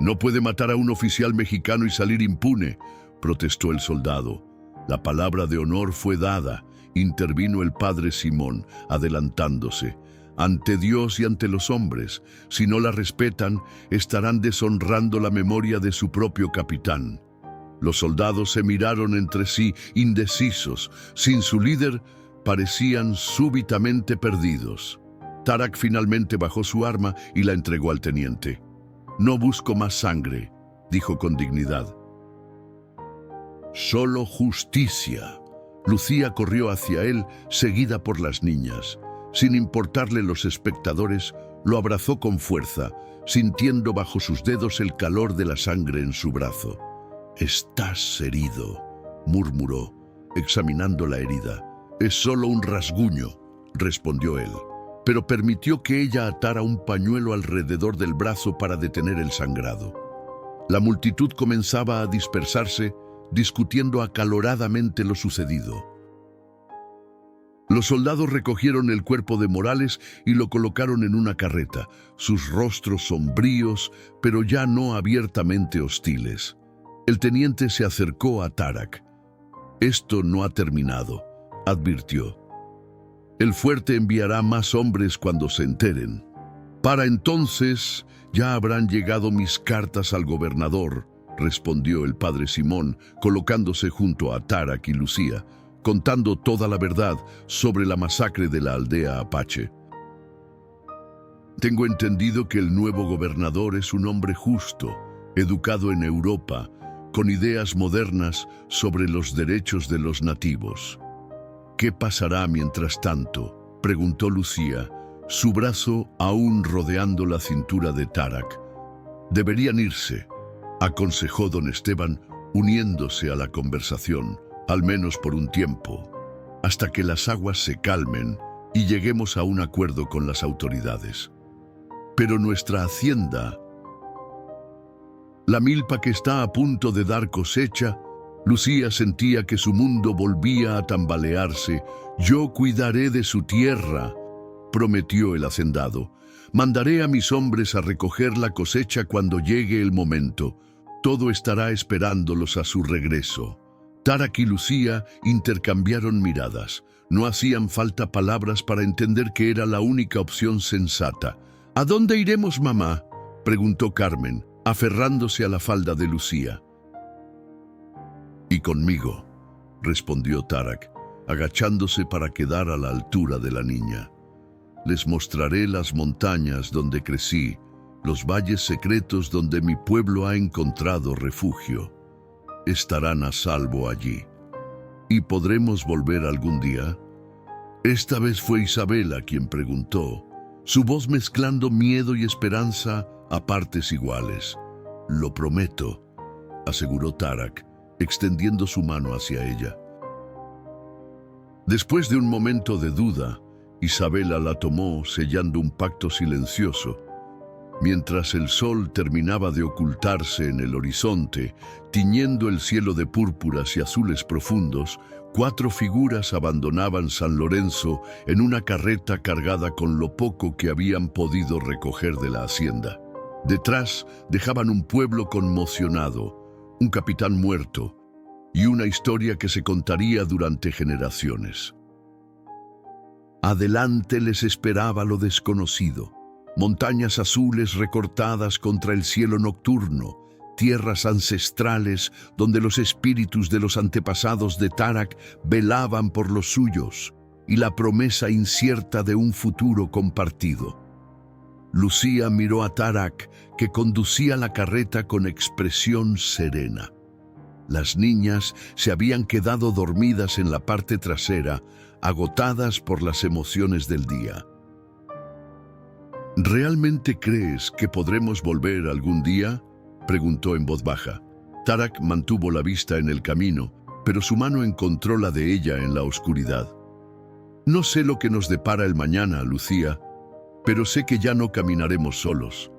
«No puede matar a un oficial mexicano y salir impune», protestó el soldado. La palabra de honor fue dada. Intervino el padre Simón, adelantándose. «Ante Dios y ante los hombres, si no la respetan, estarán deshonrando la memoria de su propio capitán». Los soldados se miraron entre sí, indecisos. Sin su líder, parecían súbitamente perdidos. Tarak finalmente bajó su arma y la entregó al teniente. «No busco más sangre», dijo con dignidad. «Solo justicia». Lucía corrió hacia él, seguida por las niñas. Sin importarle los espectadores, lo abrazó con fuerza, sintiendo bajo sus dedos el calor de la sangre en su brazo. «Estás herido», murmuró, examinando la herida. «Es solo un rasguño», respondió él, pero permitió que ella atara un pañuelo alrededor del brazo para detener el sangrado. La multitud comenzaba a dispersarse, discutiendo acaloradamente lo sucedido. Los soldados recogieron el cuerpo de Morales y lo colocaron en una carreta, sus rostros sombríos, pero ya no abiertamente hostiles. El teniente se acercó a Tarak. «Esto no ha terminado», advirtió. «El fuerte enviará más hombres cuando se enteren. Para entonces ya habrán llegado mis cartas al gobernador», respondió el padre Simón, colocándose junto a Tarak y Lucía, contando toda la verdad sobre la masacre de la aldea apache. «Tengo entendido que el nuevo gobernador es un hombre justo, educado en Europa, con ideas modernas sobre los derechos de los nativos». ¿Qué pasará mientras tanto?, preguntó Lucía, su brazo aún rodeando la cintura de Tarak. Deberían irse, aconsejó don Esteban, uniéndose a la conversación, al menos por un tiempo, hasta que las aguas se calmen y lleguemos a un acuerdo con las autoridades. Pero nuestra hacienda, la milpa que está a punto de dar cosecha, Lucía sentía que su mundo volvía a tambalearse. Yo cuidaré de su tierra, prometió el hacendado. Mandaré a mis hombres a recoger la cosecha cuando llegue el momento. Todo estará esperándolos a su regreso. Tarak y Lucía intercambiaron miradas. No hacían falta palabras para entender que era la única opción sensata. ¿A dónde iremos, mamá?, preguntó Carmen, aferrándose a la falda de Lucía. Y conmigo, respondió Tarak, agachándose para quedar a la altura de la niña. Les mostraré las montañas donde crecí, los valles secretos donde mi pueblo ha encontrado refugio. Estarán a salvo allí. ¿Y podremos volver algún día? Esta vez fue Isabela quien preguntó, su voz mezclando miedo y esperanza a partes iguales. Lo prometo, aseguró Tarak, extendiendo su mano hacia ella. Después de un momento de duda, Isabela la tomó sellando un pacto silencioso. Mientras el sol terminaba de ocultarse en el horizonte, tiñendo el cielo de púrpuras y azules profundos, 4 figuras abandonaban San Lorenzo en una carreta cargada con lo poco que habían podido recoger de la hacienda. Detrás dejaban un pueblo conmocionado, un capitán muerto y una historia que se contaría durante generaciones. Adelante les esperaba lo desconocido. Montañas azules recortadas contra el cielo nocturno, tierras ancestrales donde los espíritus de los antepasados de Tarak velaban por los suyos, y la promesa incierta de un futuro compartido. Lucía miró a Tarak, que conducía la carreta con expresión serena. Las niñas se habían quedado dormidas en la parte trasera, agotadas por las emociones del día. ¿Realmente crees que podremos volver algún día?, preguntó en voz baja. Tarak mantuvo la vista en el camino, pero su mano encontró la de ella en la oscuridad. No sé lo que nos depara el mañana, Lucía, pero sé que ya no caminaremos solos.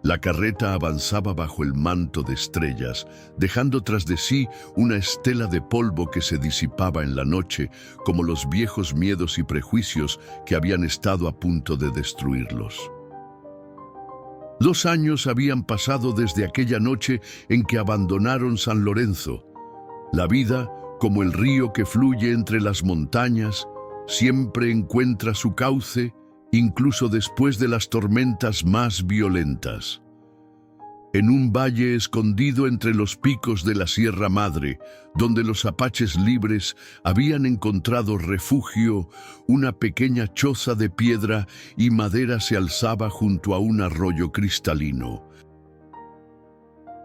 La carreta avanzaba bajo el manto de estrellas, dejando tras de sí una estela de polvo que se disipaba en la noche, como los viejos miedos y prejuicios que habían estado a punto de destruirlos. 2 años habían pasado desde aquella noche en que abandonaron San Lorenzo. La vida, como el río que fluye entre las montañas, siempre encuentra su cauce, incluso después de las tormentas más violentas. En un valle escondido entre los picos de la Sierra Madre, donde los apaches libres habían encontrado refugio, una pequeña choza de piedra y madera se alzaba junto a un arroyo cristalino.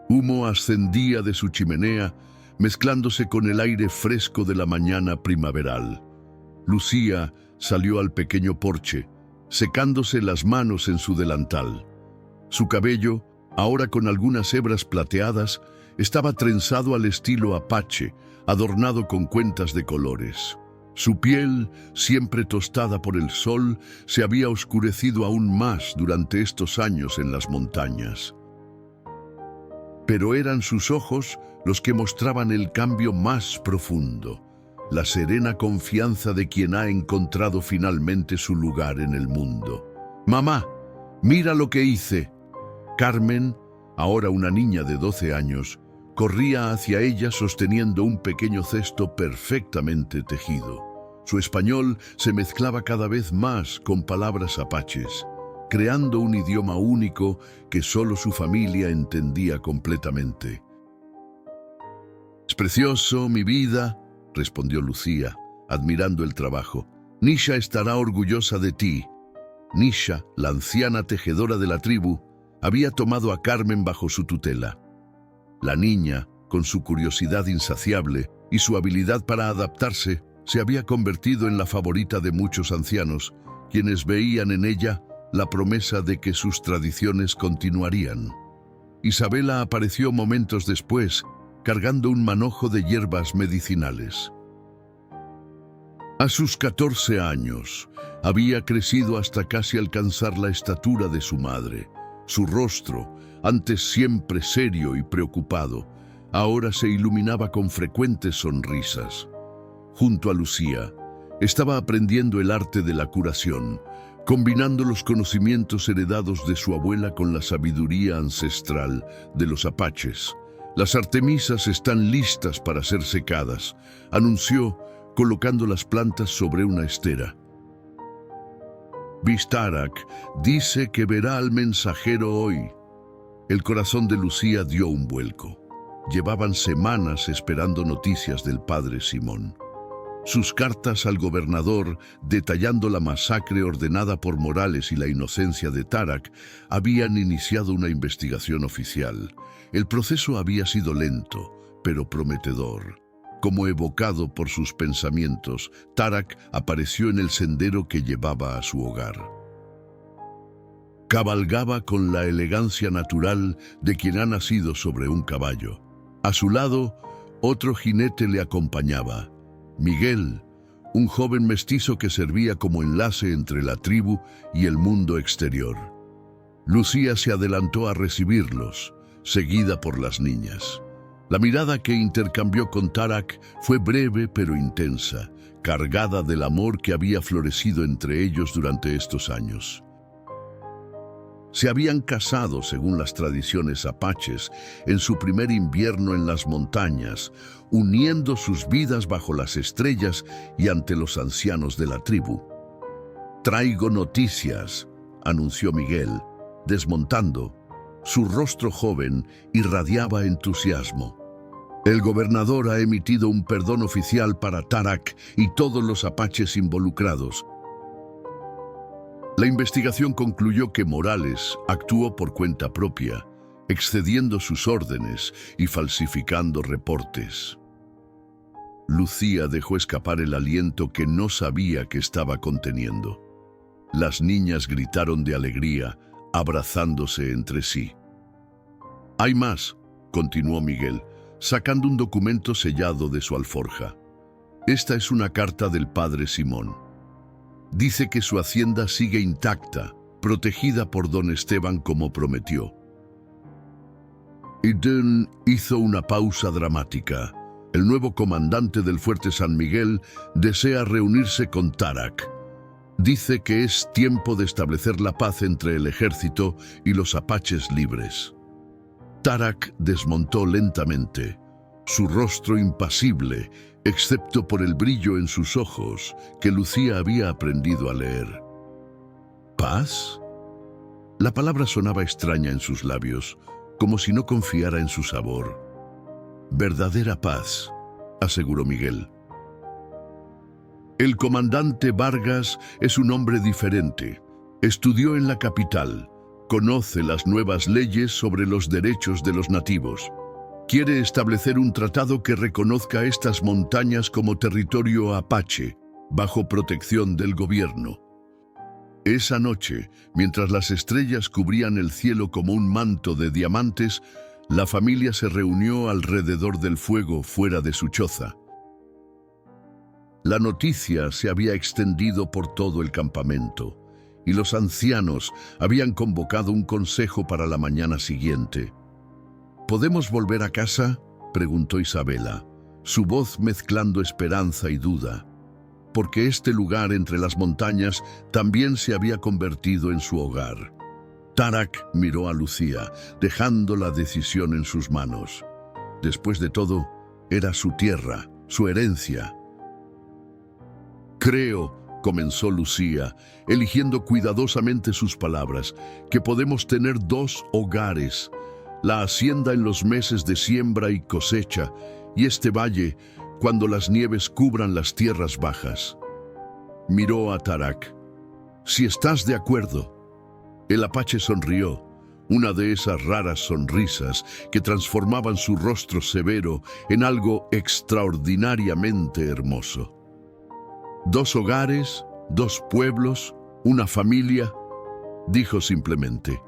Humo ascendía de su chimenea, mezclándose con el aire fresco de la mañana primaveral. Lucía salió al pequeño porche, secándose las manos en su delantal. Su cabello, ahora con algunas hebras plateadas, estaba trenzado al estilo apache, adornado con cuentas de colores. Su piel, siempre tostada por el sol, se había oscurecido aún más durante estos años en las montañas. Pero eran sus ojos los que mostraban el cambio más profundo, la serena confianza de quien ha encontrado finalmente su lugar en el mundo. «Mamá, mira lo que hice». Carmen, ahora una niña de 12 años, corría hacia ella sosteniendo un pequeño cesto perfectamente tejido. Su español se mezclaba cada vez más con palabras apaches, creando un idioma único que solo su familia entendía completamente. «Es precioso, mi vida», respondió Lucía, admirando el trabajo. «Nisha estará orgullosa de ti». Nisha, la anciana tejedora de la tribu, había tomado a Carmen bajo su tutela. La niña, con su curiosidad insaciable y su habilidad para adaptarse, se había convertido en la favorita de muchos ancianos, quienes veían en ella la promesa de que sus tradiciones continuarían. Isabela apareció momentos después, cargando un manojo de hierbas medicinales. A sus 14 años, había crecido hasta casi alcanzar la estatura de su madre. Su rostro, antes siempre serio y preocupado, ahora se iluminaba con frecuentes sonrisas. Junto a Lucía, estaba aprendiendo el arte de la curación, combinando los conocimientos heredados de su abuela con la sabiduría ancestral de los apaches. Las artemisas están listas para ser secadas, anunció, colocando las plantas sobre una estera. Tarak dice que verá al mensajero hoy. El corazón de Lucía dio un vuelco. Llevaban semanas esperando noticias del padre Simón. Sus cartas al gobernador, detallando la masacre ordenada por Morales y la inocencia de Tarak, habían iniciado una investigación oficial. El proceso había sido lento, pero prometedor. Como evocado por sus pensamientos, Tarak apareció en el sendero que llevaba a su hogar. Cabalgaba con la elegancia natural de quien ha nacido sobre un caballo. A su lado, otro jinete le acompañaba, Miguel, un joven mestizo que servía como enlace entre la tribu y el mundo exterior. Lucía se adelantó a recibirlos, seguida por las niñas. La mirada que intercambió con Tarak fue breve pero intensa, cargada del amor que había florecido entre ellos durante estos años. Se habían casado, según las tradiciones apaches, en su primer invierno en las montañas, uniendo sus vidas bajo las estrellas y ante los ancianos de la tribu. «Traigo noticias», anunció Miguel, desmontando. Su rostro joven irradiaba entusiasmo. El gobernador ha emitido un perdón oficial para Tarak y todos los apaches involucrados. La investigación concluyó que Morales actuó por cuenta propia, excediendo sus órdenes y falsificando reportes. Lucía dejó escapar el aliento que no sabía que estaba conteniendo. Las niñas gritaron de alegría, abrazándose entre sí. «Hay más», continuó Miguel, sacando un documento sellado de su alforja. «Esta es una carta del padre Simón. Dice que su hacienda sigue intacta, protegida por don Esteban como prometió». Eden hizo una pausa dramática. El nuevo comandante del fuerte San Miguel desea reunirse con Tarak. Dice que es tiempo de establecer la paz entre el ejército y los apaches libres. Tarak desmontó lentamente, su rostro impasible, excepto por el brillo en sus ojos que Lucía había aprendido a leer. ¿Paz? La palabra sonaba extraña en sus labios, como si no confiara en su sabor. «Verdadera paz», aseguró Miguel. «El comandante Vargas es un hombre diferente. Estudió en la capital. Conoce las nuevas leyes sobre los derechos de los nativos. Quiere establecer un tratado que reconozca estas montañas como territorio apache, bajo protección del gobierno». Esa noche, mientras las estrellas cubrían el cielo como un manto de diamantes, la familia se reunió alrededor del fuego fuera de su choza. La noticia se había extendido por todo el campamento, y los ancianos habían convocado un consejo para la mañana siguiente. «¿Podemos volver a casa?», preguntó Isabela, su voz mezclando esperanza y duda, porque este lugar entre las montañas también se había convertido en su hogar. Tarak miró a Lucía, dejando la decisión en sus manos. Después de todo, era su tierra, su herencia. «Creo», comenzó Lucía, eligiendo cuidadosamente sus palabras, «que podemos tener dos hogares, la hacienda en los meses de siembra y cosecha, y este valle cuando las nieves cubran las tierras bajas». Miró a Tarak. «Si estás de acuerdo». El apache sonrió, una de esas raras sonrisas que transformaban su rostro severo en algo extraordinariamente hermoso. 2 hogares, 2 pueblos, una familia, dijo simplemente.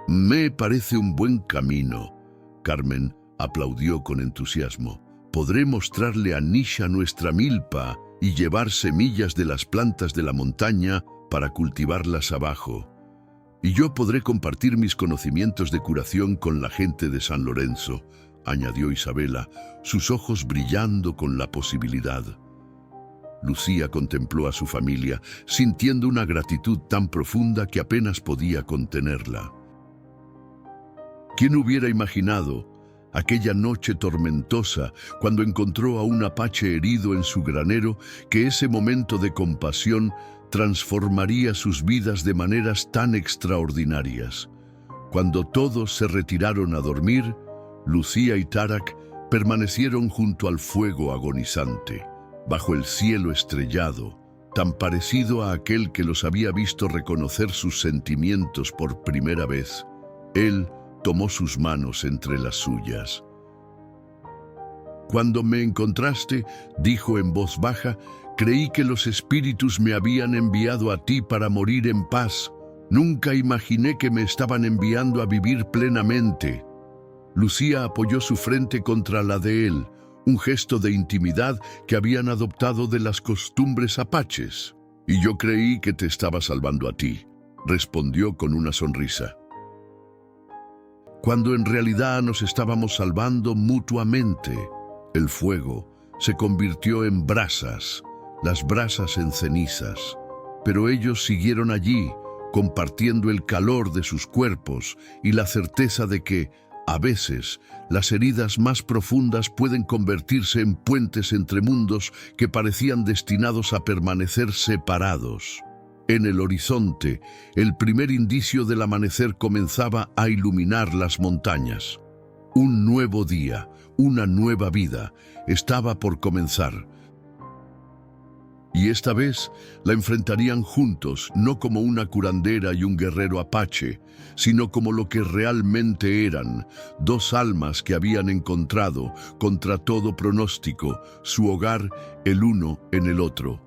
Me parece un buen camino. Carmen aplaudió con entusiasmo. Podré mostrarle a Nisha nuestra milpa y llevar semillas de las plantas de la montaña para cultivarlas abajo. Y yo podré compartir mis conocimientos de curación con la gente de San Lorenzo, añadió Isabela, sus ojos brillando con la posibilidad. Lucía contempló a su familia, sintiendo una gratitud tan profunda que apenas podía contenerla. ¿Quién hubiera imaginado aquella noche tormentosa, cuando encontró a un apache herido en su granero, que ese momento de compasión transformaría sus vidas de maneras tan extraordinarias? Cuando todos se retiraron a dormir, Lucía y Tarak permanecieron junto al fuego agonizante, bajo el cielo estrellado, tan parecido a aquel que los había visto reconocer sus sentimientos por primera vez. Él tomó sus manos entre las suyas. Cuando me encontraste, dijo en voz baja, creí que los espíritus me habían enviado a ti para morir en paz. Nunca imaginé que me estaban enviando a vivir plenamente. Lucía apoyó su frente contra la de él, un gesto de intimidad que habían adoptado de las costumbres apaches. Y yo creí que te estaba salvando a ti, respondió con una sonrisa. Cuando en realidad nos estábamos salvando mutuamente. El fuego se convirtió en brasas, las brasas en cenizas, pero ellos siguieron allí, compartiendo el calor de sus cuerpos y la certeza de que, a veces, las heridas más profundas pueden convertirse en puentes entre mundos que parecían destinados a permanecer separados. En el horizonte, el primer indicio del amanecer comenzaba a iluminar las montañas. Un nuevo día, una nueva vida, estaba por comenzar. Y esta vez la enfrentarían juntos, no como una curandera y un guerrero apache, sino como lo que realmente eran, 2 almas que habían encontrado, contra todo pronóstico, su hogar el uno en el otro.